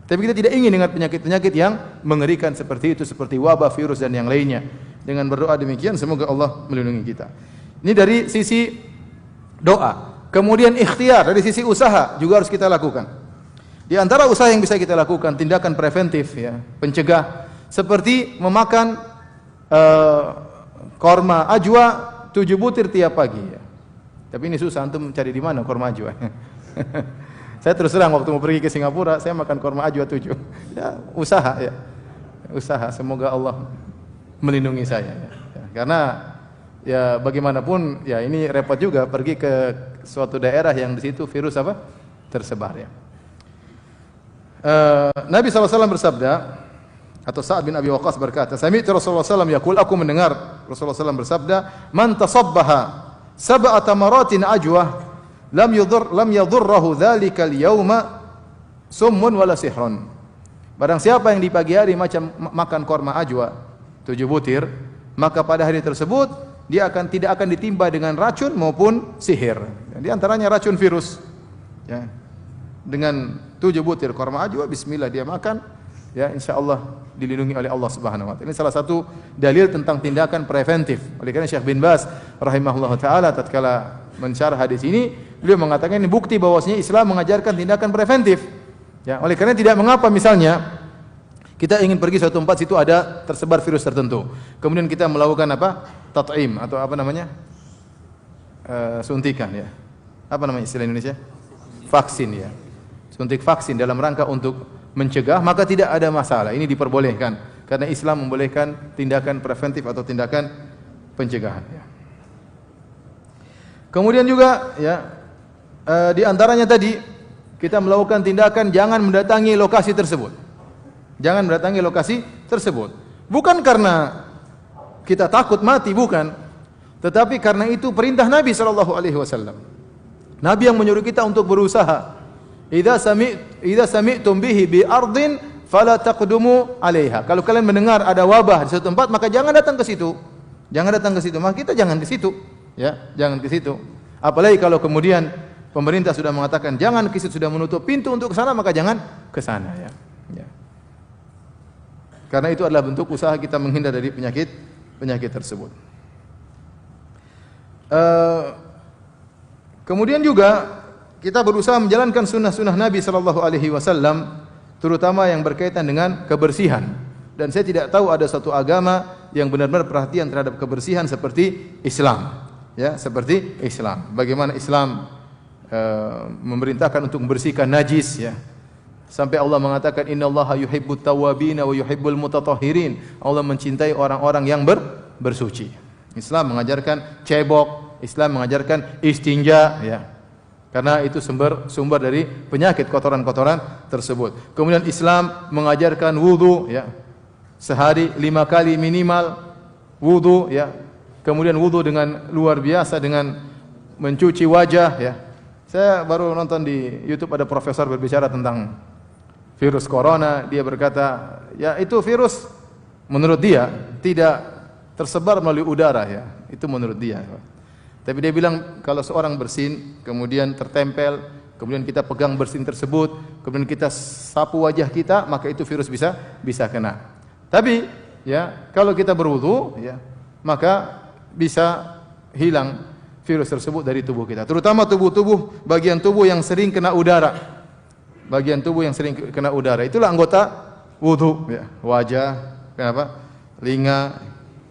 Tapi kita tidak ingin dengan penyakit-penyakit yang mengerikan seperti itu, seperti wabah, virus dan yang lainnya. Dengan berdoa demikian semoga Allah melindungi kita. Ini dari sisi doa. Kemudian ikhtiar, dari sisi usaha juga harus kita lakukan. Di antara usaha yang bisa kita lakukan, tindakan preventif ya, pencegah, seperti memakan korma ajwa 7 butir tiap pagi ya. Tapi ini susah, antum cari di mana korma ajwa? Saya terus terang waktu mau pergi ke Singapura, saya makan korma ajwa 7. Ya, usaha ya. Usaha, semoga Allah melindungi saya ya. Karena ya bagaimanapun ya ini repot juga pergi ke suatu daerah yang di situ virus apa? Tersebar ya. Nabi SAW bersabda, atau Sa'ad bin Abi Waqqas berkata, sami'tu Rasulullah SAW yaqul, aku mendengar Rasulullah SAW bersabda, man tasabbaha sab'ata maratin ajwah lam yadhurruhu dzalikal yauma summun wala sihrun. Barang siapa yang di pagi hari makan korma ajwa 7 butir, maka pada hari tersebut dia tidak akan ditimpa dengan racun maupun sihir. Di antaranya racun virus. Ya. Dengan 7 butir korma ajwa, bismillah dia makan, ya insyaallah dilindungi oleh Allah Subhanahu wa taala. Ini salah satu dalil tentang tindakan preventif. Oleh karena Syekh bin Baz rahimahullah taala tatkala mensyarah hadis ini, beliau mengatakan ini bukti bahwasanya Islam mengajarkan tindakan preventif. Ya, oleh karena tidak mengapa misalnya Kita ingin pergi suatu tempat, situ ada tersebar virus tertentu. Kemudian kita melakukan apa? Tat'im atau apa namanya? Suntikan ya. Apa namanya istilah Indonesia? Vaksin ya. Suntik vaksin dalam rangka untuk mencegah, maka tidak ada masalah. Ini diperbolehkan karena Islam membolehkan tindakan preventif atau tindakan pencegahan ya. Kemudian juga ya di antaranya tadi kita melakukan tindakan jangan mendatangi lokasi tersebut. Jangan mendatangi lokasi tersebut. Bukan karena kita takut mati, bukan. Tetapi karena itu perintah Nabi sallallahu alaihi wasallam. Nabi yang menyuruh kita untuk berusaha. Idza sami'tum bihi bi ardin fala taqdumu 'alaiha. Kalau kalian mendengar ada wabah di suatu tempat, maka jangan datang ke situ. Jangan datang ke situ. Maka kita jangan ke situ, ya, jangan ke situ. Apalagi kalau kemudian pemerintah sudah mengatakan jangan ke situ, sudah menutup pintu untuk ke sana, maka jangan ke sana, ya. Ya. Karena itu adalah bentuk usaha kita menghindar dari penyakit tersebut. Kemudian juga kita berusaha menjalankan sunnah-sunnah Nabi sallallahu alaihi wasallam, terutama yang berkaitan dengan kebersihan. Dan saya tidak tahu ada satu agama yang benar-benar perhatian terhadap kebersihan seperti Islam. Ya, seperti Islam. Bagaimana Islam memerintahkan untuk membersihkan najis, ya. Sampai Allah mengatakan innallaha yuhibbut tawwabina wa yuhibbul mutatahhirin. Allah mencintai orang-orang yang bersuci. Islam mengajarkan cebok, Islam mengajarkan istinja, ya. Karena itu sumber dari penyakit kotoran-kotoran tersebut. Kemudian Islam mengajarkan wudu, ya. Sehari 5 kali minimal wudu, ya. Kemudian wudu dengan luar biasa dengan mencuci wajah, ya. Saya baru nonton di YouTube ada profesor berbicara tentang virus corona. Dia berkata, ya itu virus menurut dia tidak tersebar melalui udara, ya. Itu menurut dia. Tapi dia bilang kalau seorang bersin kemudian tertempel, kemudian kita pegang bersin tersebut, kemudian kita sapu wajah kita, maka itu virus bisa kena. Tapi ya kalau kita berwudu, ya, maka bisa hilang virus tersebut dari tubuh kita. Terutama bagian tubuh yang sering kena udara. Bagian tubuh yang sering kena udara. Itulah anggota wudu, ya. Wajah, kenapa? Telinga,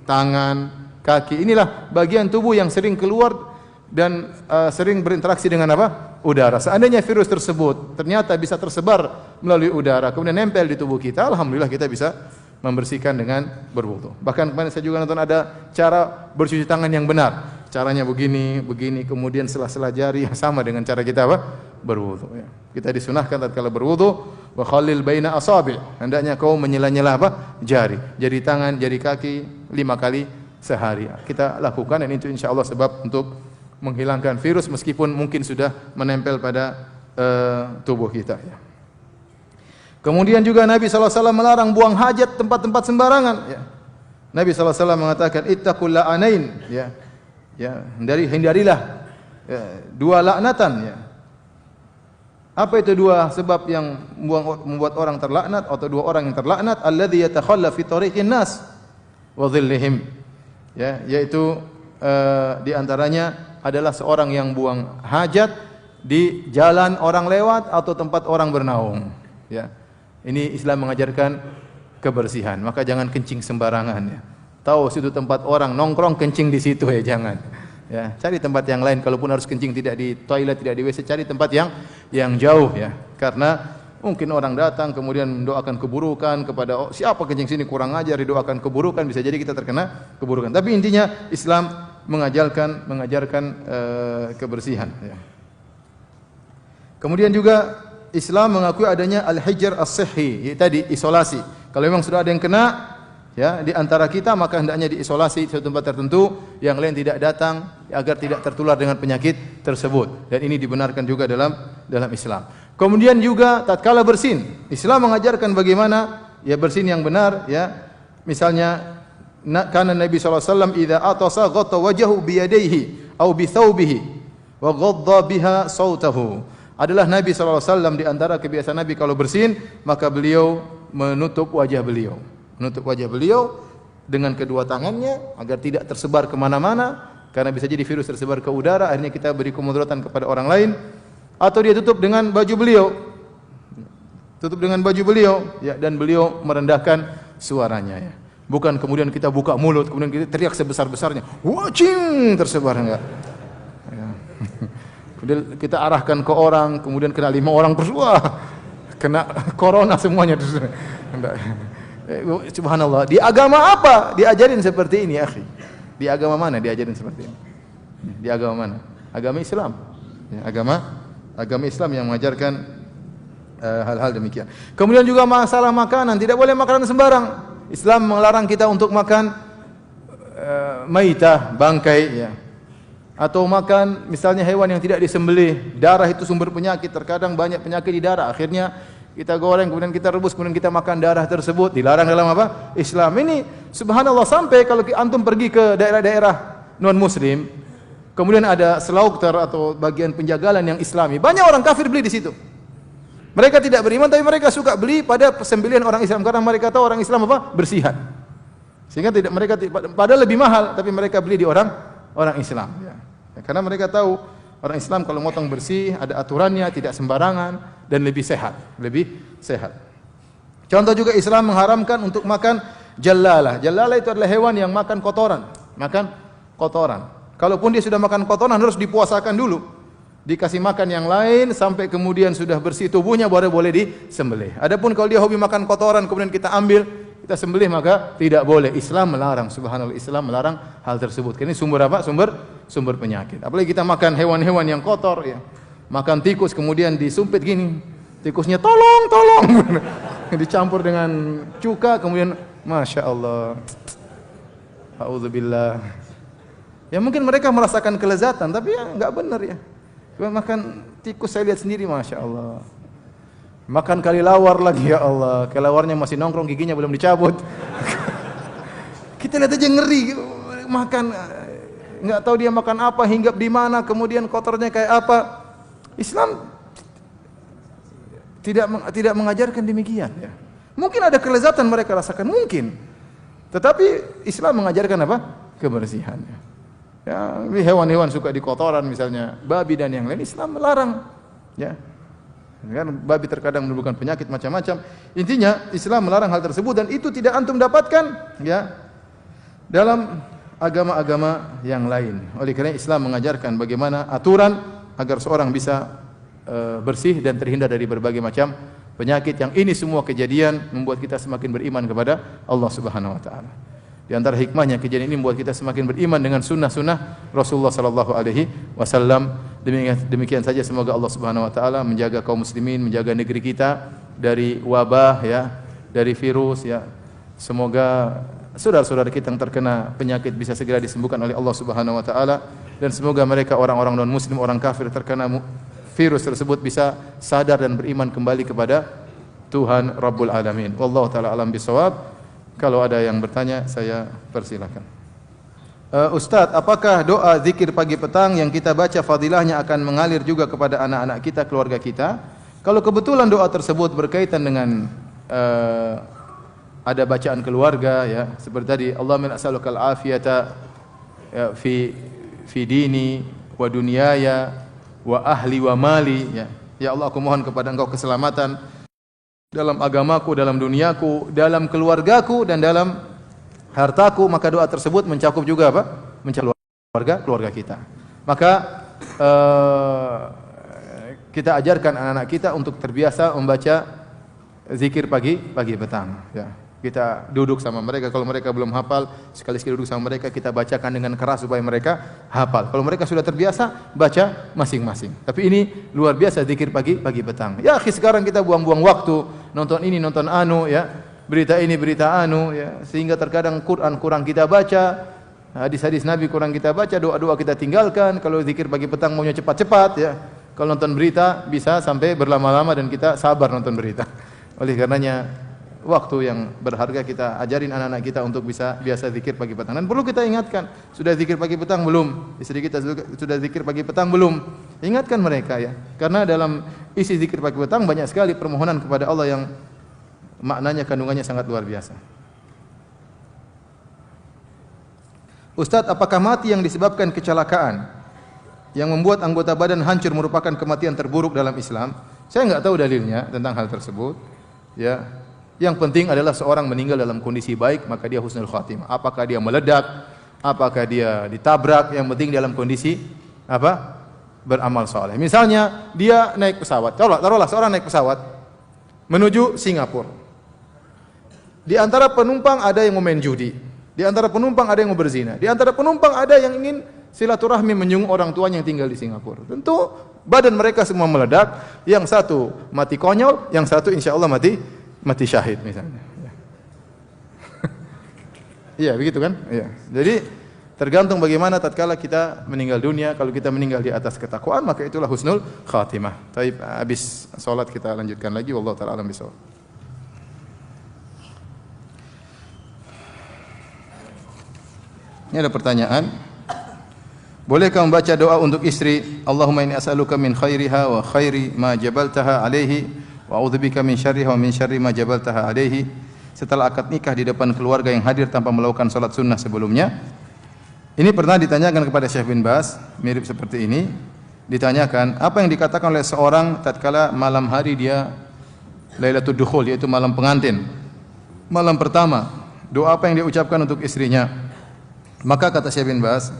tangan, kaki. Inilah bagian tubuh yang sering keluar dan sering berinteraksi dengan apa? Udara. Seandainya virus tersebut ternyata bisa tersebar melalui udara, kemudian nempel di tubuh kita, alhamdulillah kita bisa membersihkan dengan berwudu. Bahkan kemarin saya juga nonton ada cara bercuci tangan yang benar. Caranya begini, kemudian sela-sela jari yang sama dengan cara kita apa? Berwudu, ya. Kita disunahkan tatkala berwudu wa khalil baina asabi'. Hendaknya kau menyela-nyela apa? Jari tangan, jari kaki 5 kali sehari. Kita lakukan dan itu insyaallah sebab untuk menghilangkan virus meskipun mungkin sudah menempel pada tubuh kita, ya. Kemudian juga Nabi SAW melarang buang hajat tempat-tempat sembarangan, ya. Nabi SAW mengatakan ittaqul la'anain, ya. Ya, hindarilah dua laknatan, ya. Apa itu dua sebab yang membuat orang terlaknat atau dua orang yang terlaknat? Alladzi yatakhalla fi tariqin nas wa dhillihim. Ya, yaitu di antaranya adalah seorang yang buang hajat di jalan orang lewat atau tempat orang bernaung, ya. Ini Islam mengajarkan kebersihan, maka jangan kencing sembarangan, ya. Tahu situ tempat orang nongkrong, kencing di situ, ya, jangan. Ya, cari tempat yang lain. Kalaupun harus kencing tidak di toilet, tidak di WC, cari tempat yang jauh, ya. Karena mungkin orang datang kemudian mendoakan keburukan kepada siapa kencing sini kurang ajar, didoakan keburukan, bisa jadi kita terkena keburukan. Tapi intinya Islam mengajarkan kebersihan, ya. Kemudian juga Islam mengakui adanya al-hijr as-sihhi, tadi isolasi. Kalau memang sudah ada yang kena, ya, di antara kita, maka hendaknya diisolasi di suatu tempat tertentu, yang lain tidak datang agar tidak tertular dengan penyakit tersebut. Dan ini dibenarkan juga dalam Islam. Kemudian juga tatkala bersin, Islam mengajarkan bagaimana ya bersin yang benar, ya. Misalnya kana Nabi sallallahu alaihi wasallam idza atasa ghatta wajhahu bi yadayhi aw bi thawbihi wa ghadda biha sautahu. Adalah Nabi sallallahu alaihi wasallam di antara kebiasaan Nabi kalau bersin, maka beliau menutup wajah beliau. Menutup wajah beliau dengan kedua tangannya agar tidak tersebar kemana-mana, karena bisa jadi virus tersebar ke udara, akhirnya kita beri kemudaratan kepada orang lain. Atau dia tutup dengan baju beliau. tutup dengan baju beliau, ya, dan beliau merendahkan suaranya, ya. Bukan kemudian kita buka mulut, kemudian kita teriak sebesar-besarnya, wacing, tersebar, enggak. Ya. Kemudian kita arahkan ke orang, kemudian kena 5 orang terus, wah, kena corona semuanya terus. Enggak. Subhanallah. Di agama apa diajarin seperti ini, akhi? Di agama mana diajarin seperti ini? Di agama mana? Agama Islam. Ya, agama Islam yang mengajarkan hal-hal demikian. Kemudian juga masalah makanan, tidak boleh makanan sembarang. Islam melarang kita untuk makan maitah, bangkai, ya. Atau makan misalnya hewan yang tidak disembelih. Darah itu sumber penyakit, terkadang banyak penyakit di darah. Akhirnya kita goreng, kemudian kita rebus, kemudian kita makan darah tersebut. Dilarang dalam apa? Islam. Ini subhanallah, sampai kalau antum pergi ke daerah-daerah non muslim, kemudian ada slaughter atau bagian penjagalan yang islami, banyak orang kafir beli di situ. Mereka tidak beriman, tapi mereka suka beli pada sembelihan orang Islam karena mereka tahu orang Islam apa? Bersihan. Sehingga mereka padahal lebih mahal, tapi mereka beli di orang Islam. Ya. Karena mereka tahu orang Islam kalau motong bersih, ada aturannya, tidak sembarangan, dan lebih sehat. Contoh juga Islam mengharamkan untuk makan jallalah. Jallalah itu adalah hewan yang makan kotoran. Kalaupun dia sudah makan kotoran, harus dipuasakan dulu. Dikasih makan yang lain sampai kemudian sudah bersih tubuhnya baru boleh disembelih. Adapun kalau dia hobi makan kotoran kemudian kita ambil, kita sembelih, maka tidak boleh. Islam melarang, subhanallah, Islam melarang hal tersebut. Ini sumber apa? Sumber penyakit. Apalagi kita makan hewan-hewan yang kotor, ya. Makan tikus kemudian disumpit gini. Tikusnya tolong. Dicampur dengan cuka kemudian masya Allah. A'udzubillah. Ya mungkin mereka merasakan kelezatan, tapi ya enggak benar, ya. Makan tikus saya lihat sendiri, masya Allah. Makan kelelawar lagi, ya Allah. Kelelawarnya masih nongkrong, giginya belum dicabut. Kita lihat aja ngeri. Makan, nggak tahu dia makan apa, hinggap di mana, kemudian kotornya kayak apa. Islam tidak mengajarkan demikian. Ya. Mungkin ada kelezatan mereka rasakan, mungkin. Tetapi Islam mengajarkan apa? Kebersihan. Ya, hewan-hewan suka di kotoran, misalnya babi dan yang lain, Islam melarang. Ya, kan babi terkadang menimbulkan penyakit macam-macam. Intinya Islam melarang hal tersebut dan itu tidak antum dapatkan, ya, dalam agama-agama yang lain. Oleh karena Islam mengajarkan bagaimana aturan agar seorang bisa bersih dan terhindar dari berbagai macam penyakit. Yang ini semua kejadian membuat kita semakin beriman kepada Allah Subhanahu wa taala. Di antara hikmahnya kejadian ini membuat kita semakin beriman dengan sunnah-sunnah Rasulullah sallallahu alaihi wasallam. Demikian saja, semoga Allah Subhanahu wa taala menjaga kaum muslimin, menjaga negeri kita dari wabah, ya, dari virus, ya. Semoga saudara-saudara kita yang terkena penyakit bisa segera disembuhkan oleh Allah Subhanahu wa taala, dan semoga mereka orang-orang non muslim, orang kafir terkena virus tersebut bisa sadar dan beriman kembali kepada Tuhan Rabbul Alamin. Wallahu taala alam bisawab. Kalau ada yang bertanya, saya persilakan. Ustaz, apakah doa zikir pagi petang yang kita baca fadilahnya akan mengalir juga kepada anak-anak kita, keluarga kita? Kalau kebetulan doa tersebut berkaitan dengan ada bacaan keluarga, ya, seperti tadi, Allahumma as'alukal afiyata fi dini wa dunyaya wa ahli wa mali, ya. Ya Allah, aku mohon kepada Engkau keselamatan dalam agamaku, dalam duniaku, dalam keluargaku, dan dalam hartaku. Maka doa tersebut mencakup juga apa? Mencakup keluarga kita. Maka kita ajarkan anak-anak kita untuk terbiasa membaca zikir pagi petang. Ya. Kita duduk sama mereka, kalau mereka belum hafal, sekali-sekali duduk sama mereka, kita bacakan dengan keras supaya mereka hafal. Kalau mereka sudah terbiasa, baca masing-masing. Tapi ini luar biasa zikir pagi petang. Ya, sekarang kita buang-buang waktu, nonton ini, nonton anu, ya. Berita ini, berita anu, ya. Sehingga terkadang Quran kurang kita baca, hadis-hadis Nabi kurang kita baca, doa-doa kita tinggalkan. Kalau zikir pagi petang maunya cepat-cepat, ya. Kalau nonton berita bisa sampai berlama-lama dan kita sabar nonton berita. Oleh karenanya waktu yang berharga kita ajarin anak-anak kita untuk bisa biasa zikir pagi petang. Dan perlu kita ingatkan, sudah zikir pagi petang belum? Istri kita sudah zikir pagi petang belum? Ingatkan mereka, ya. Karena dalam isi zikir pagi petang banyak sekali permohonan kepada Allah yang maknanya, kandungannya sangat luar biasa. Ustaz, apakah mati yang disebabkan kecelakaan yang membuat anggota badan hancur merupakan kematian terburuk dalam Islam? Saya enggak tahu dalilnya tentang hal tersebut. Ya. Yang penting adalah seorang meninggal dalam kondisi baik, maka dia husnul khatimah. Apakah dia meledak, apakah dia ditabrak, yang penting dalam kondisi apa? Beramal saleh. Misalnya dia naik pesawat. Taruhlah seorang naik pesawat menuju Singapura. Di antara penumpang ada yang mau main judi. Di antara penumpang ada yang mau berzina. Di antara penumpang ada yang ingin silaturahmi menjenguk orang tuanya yang tinggal di Singapura. Tentu badan mereka semua meledak. Yang satu mati konyol, yang satu insya Allah mati syahid misalnya. Iya begitu kan? Iya. Jadi tergantung bagaimana tatkala kita meninggal dunia. Kalau kita meninggal di atas ketakwaan, maka itulah husnul khatimah. Taib, habis salat kita lanjutkan lagi. Wallahu taala alam bisawab. Ini ada pertanyaan. Bolehkah membaca doa untuk istri? Allahumma inni as'aluka min khairiha wa khairi ma jabaltaha alaihi wa a'udzubika min syarriha wa min syarri ma jabaltaha alaihi. Setelah akad nikah di depan keluarga yang hadir tanpa melakukan salat sunnah sebelumnya. Ini pernah ditanyakan kepada Syekh bin Baz, mirip seperti ini. Ditanyakan, apa yang dikatakan oleh seorang tatkala malam hari dia Lailatul Dukhul, yaitu malam pengantin. Malam pertama, doa apa yang dia ucapkan untuk istrinya? Maka kata Syekh bin Baz,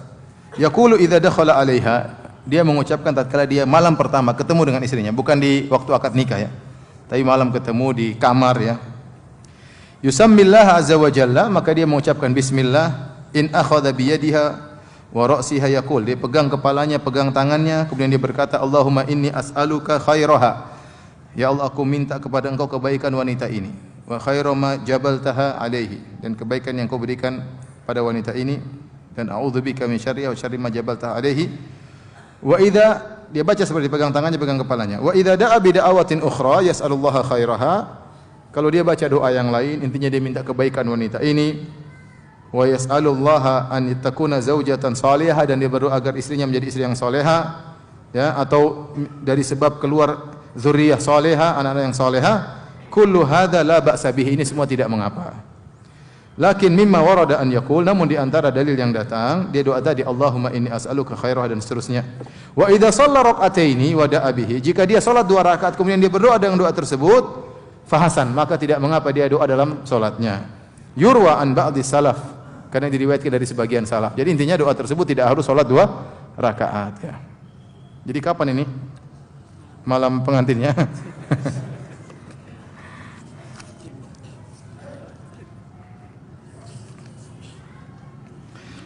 yaqulu idza dakhala 'alaiha, dia mengucapkan tatkala dia malam pertama ketemu dengan istrinya, bukan di waktu akad nikah ya. Tapi malam ketemu di kamar ya. Yusammillah azza wa jalla, maka dia mengucapkan bismillah, in akhadha bi yadiha wa ra'siha yaqul, dia pegang kepalanya, pegang tangannya, kemudian dia berkata, Allahumma inni as'aluka khairaha. Ya Allah, aku minta kepada Engkau kebaikan wanita ini. Wa khairu ma jabaltaha 'alaihi, dan kebaikan yang Kau berikan pada wanita ini, dan a'udzubika min syarriha wa syarri ma jabaltaha 'alaihi. Wa idza, dia baca seperti pegang tangannya, pegang kepalanya. Wa idza da'a bi da'awatin ukhra yas'alullaha khairaha. Kalau dia baca doa yang lain, intinya dia minta kebaikan wanita ini. Wa yas'alullaha an takuna zaujatan salihah, dan dia berdoa agar istrinya menjadi istri yang salehah, ya, atau dari sebab keluar zuriyah salehah, anak-anak yang salehah. Kullu hadza la ba'sa bihi, ini semua tidak mengapa. Lakin mimma warada an yaqul, namun di antara dalil yang datang, dia doa tadi, Allahumma inni as'aluka khairaha, dan seterusnya. Wa idza shalla rak'ataini wa da'a bihi, jika dia salat 2 rakaat kemudian dia berdoa dengan doa tersebut, fahasan, maka tidak mengapa dia doa dalam salatnya. Yurwa an ba'di salaf, karena diriwayatkan dari sebagian salaf. Jadi intinya doa tersebut tidak harus salat 2 rakaat ya. Jadi kapan ini malam pengantinnya?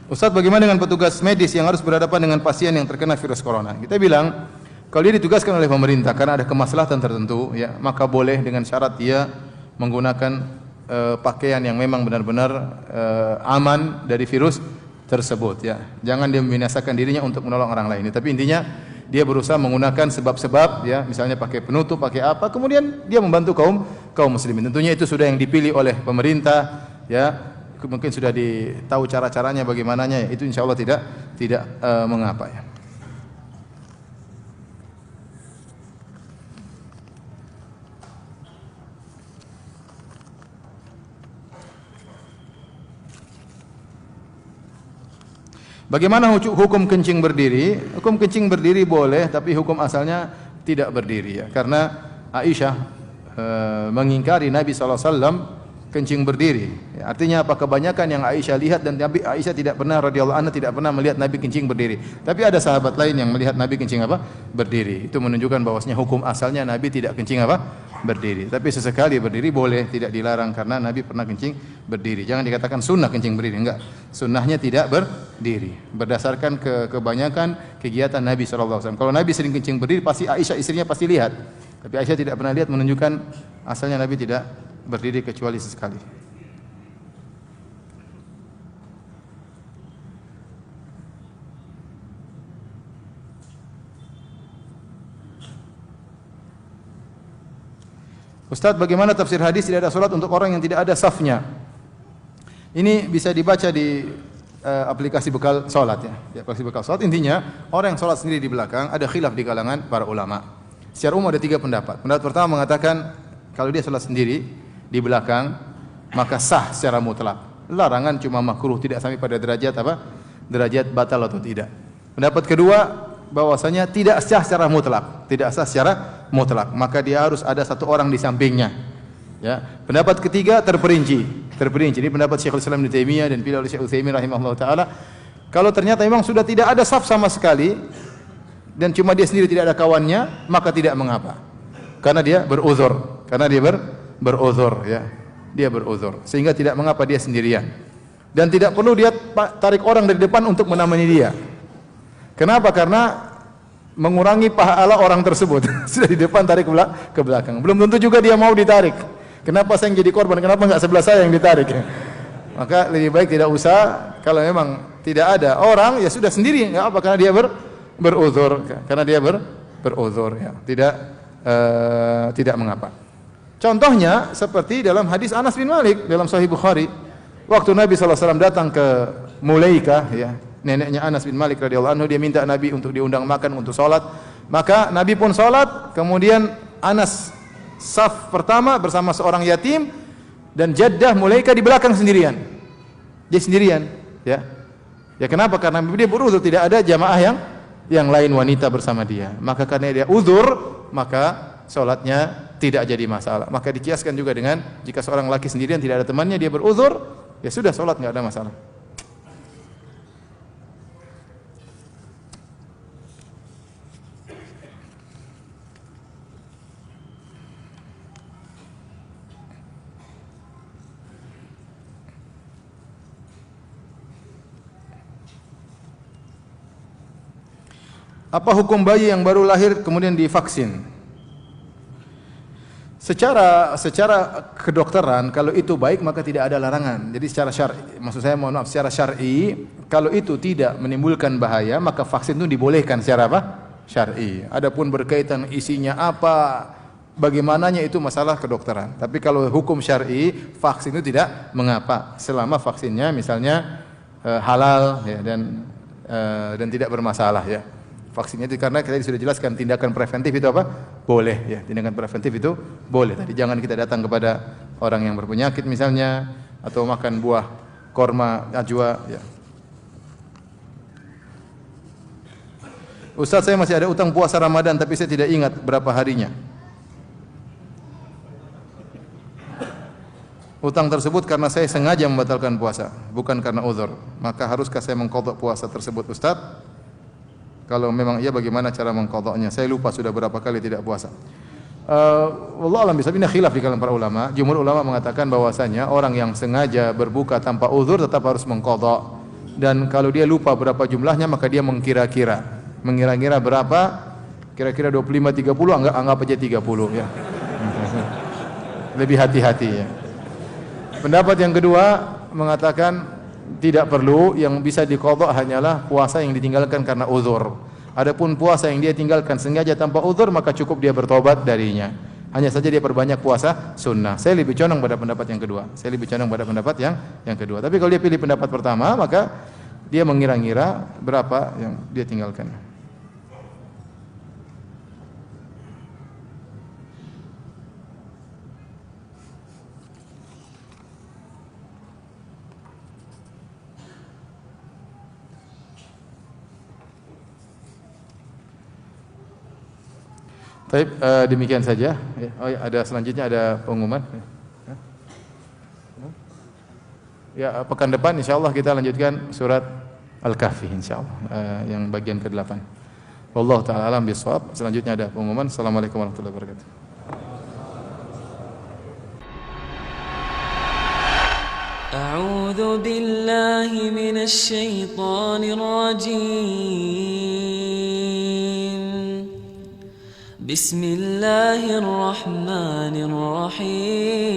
Ustaz, bagaimana dengan petugas medis yang harus berhadapan dengan pasien yang terkena virus corona? Kita bilang, kalau dia ditugaskan oleh pemerintah karena ada kemaslahatan tertentu, ya, maka boleh dengan syarat dia menggunakan pakaian yang memang benar-benar aman dari virus tersebut, ya. Jangan dia membinasakan dirinya untuk menolong orang lain. Tapi intinya dia berusaha menggunakan sebab-sebab, ya, misalnya pakai penutup, pakai apa, kemudian dia membantu kaum muslimin. Tentunya itu sudah yang dipilih oleh pemerintah, ya. Mungkin sudah ditahu cara-caranya bagaimananya, ya. Itu insyaallah tidak mengapa, ya. Bagaimana hukum kencing berdiri? Hukum kencing berdiri boleh, tapi hukum asalnya tidak berdiri, ya. Karena Aisyah mengingkari Nabi SAW kencing berdiri. Ya, artinya apa? Kebanyakan yang Aisyah lihat, dan Nabi Aisyah tidak pernah radhiyallahu anha tidak pernah melihat Nabi kencing berdiri. Tapi ada sahabat lain yang melihat Nabi kencing apa? Berdiri. Itu menunjukkan bahwasanya hukum asalnya Nabi tidak kencing apa? Berdiri. Tapi sesekali berdiri boleh, tidak dilarang karena Nabi pernah kencing berdiri. Jangan dikatakan sunnah kencing berdiri, enggak. Sunnahnya tidak berdiri. Berdasarkan kebanyakan kegiatan Nabi SAW. Kalau Nabi sering kencing berdiri, pasti Aisyah istrinya pasti lihat. Tapi Aisyah tidak pernah lihat, menunjukkan asalnya Nabi tidak berdiri kecuali sesekali. Ustaz, bagaimana tafsir hadis tidak ada salat untuk orang yang tidak ada safnya? Ini bisa dibaca di aplikasi bekal salat, ya. Di aplikasi bekal salat, intinya orang yang salat sendiri di belakang, ada khilaf di kalangan para ulama. Secara umum ada 3 pendapat. Pendapat pertama mengatakan kalau dia salat sendiri di belakang maka sah secara mutlak. Larangan cuma makruh, tidak sampai pada derajat apa? Derajat batal atau tidak. Pendapat kedua bahwasanya tidak sah secara mutlak, tidak sah secara mutlak, maka dia harus ada satu orang di sampingnya. Ya. Pendapat ketiga terperinci. Ini pendapat Syekhul Islam Ibnu Taimiyah dan pilih oleh Syekh Utsaimin rahimahullah taala. Kalau ternyata memang sudah tidak ada saf sama sekali dan cuma dia sendiri tidak ada kawannya, maka tidak mengapa. Karena dia beruzur. Beruzur ya. Dia beruzur. Sehingga tidak mengapa dia sendirian. Dan tidak perlu dia tarik orang dari depan untuk menemani dia. Kenapa? Karena mengurangi pahala orang tersebut. Sudah di depan tarik ke belakang. Belum tentu juga dia mau ditarik. Kenapa saya yang jadi korban? Kenapa enggak sebelah saya yang ditarik? Maka lebih baik tidak usah. Kalau memang tidak ada orang, ya sudah sendiri, enggak apa, karena dia beruzur. Karena dia beruzur ya. Tidak mengapa. Contohnya seperti dalam hadis Anas bin Malik dalam Sahih Bukhari. Waktu Nabi SAW datang ke Mulaikah, ya, neneknya Anas bin Malik radhiyallahu anhu, dia minta Nabi untuk diundang makan untuk salat. Maka Nabi pun salat, kemudian Anas saf pertama bersama seorang yatim dan jaddah Mulaikah di belakang sendirian. Dia sendirian, ya. Ya kenapa? Karena dia beruzur, tidak ada jamaah yang lain wanita bersama dia. Maka karena dia uzur, maka salatnya tidak jadi masalah. Maka dikiaskan juga dengan jika seorang laki sendirian tidak ada temannya, dia beruzur, ya sudah salat enggak ada masalah. Apa hukum bayi yang baru lahir kemudian divaksin? Secara kedokteran, kalau itu baik maka tidak ada larangan. Jadi secara syar'i, maksud saya mohon maaf, secara syar'i kalau itu tidak menimbulkan bahaya maka vaksin itu dibolehkan secara apa? Syar'i. Adapun berkaitan isinya apa, bagaimananya itu masalah kedokteran. Tapi kalau hukum syar'i, vaksin itu tidak mengapa selama vaksinnya misalnya halal ya, dan tidak bermasalah ya. Vaksinnya itu karena kita sudah jelaskan tindakan preventif itu apa? Boleh ya, tindakan preventif itu boleh. Tadi jangan kita datang kepada orang yang berpenyakit misalnya atau makan buah korma, ajwa ya. Ustaz, saya masih ada utang puasa Ramadan tapi saya tidak ingat berapa harinya. Utang tersebut karena saya sengaja membatalkan puasa, bukan karena uzur. Maka haruskah saya mengqadha puasa tersebut, Ustaz? Kalau memang iya, bagaimana cara mengqadhanya? Saya lupa sudah berapa kali tidak puasa. Wallahu a'lam bishawab, ini khilaf di kalangan para ulama. Jumhur ulama mengatakan bahwasanya orang yang sengaja berbuka tanpa uzur tetap harus mengqadha. Dan kalau dia lupa berapa jumlahnya maka dia mengira-kira berapa? Kira-kira 25 30, anggap aja 30 ya. Lebih hati-hati ya. Pendapat yang kedua mengatakan tidak perlu, yang bisa diqadha hanyalah puasa yang ditinggalkan karena uzur. Adapun puasa yang dia tinggalkan sengaja tanpa uzur maka cukup dia bertobat darinya. Hanya saja dia perbanyak puasa sunnah. Saya lebih condong pada pendapat yang kedua. Yang kedua. Tapi kalau dia pilih pendapat pertama maka dia mengira-ngira berapa yang dia tinggalkan. Baik, demikian saja. Oh ya, selanjutnya ada pengumuman. Ya, pekan depan insyaallah kita lanjutkan surat Al-Kahfi insyaallah, yang bagian ke-8. Wallahu taala alam bisawab. Selanjutnya ada pengumuman. Assalamualaikum warahmatullahi wabarakatuh. أعوذ بالله من الشيطان الرجيم بسم الله الرحمن الرحيم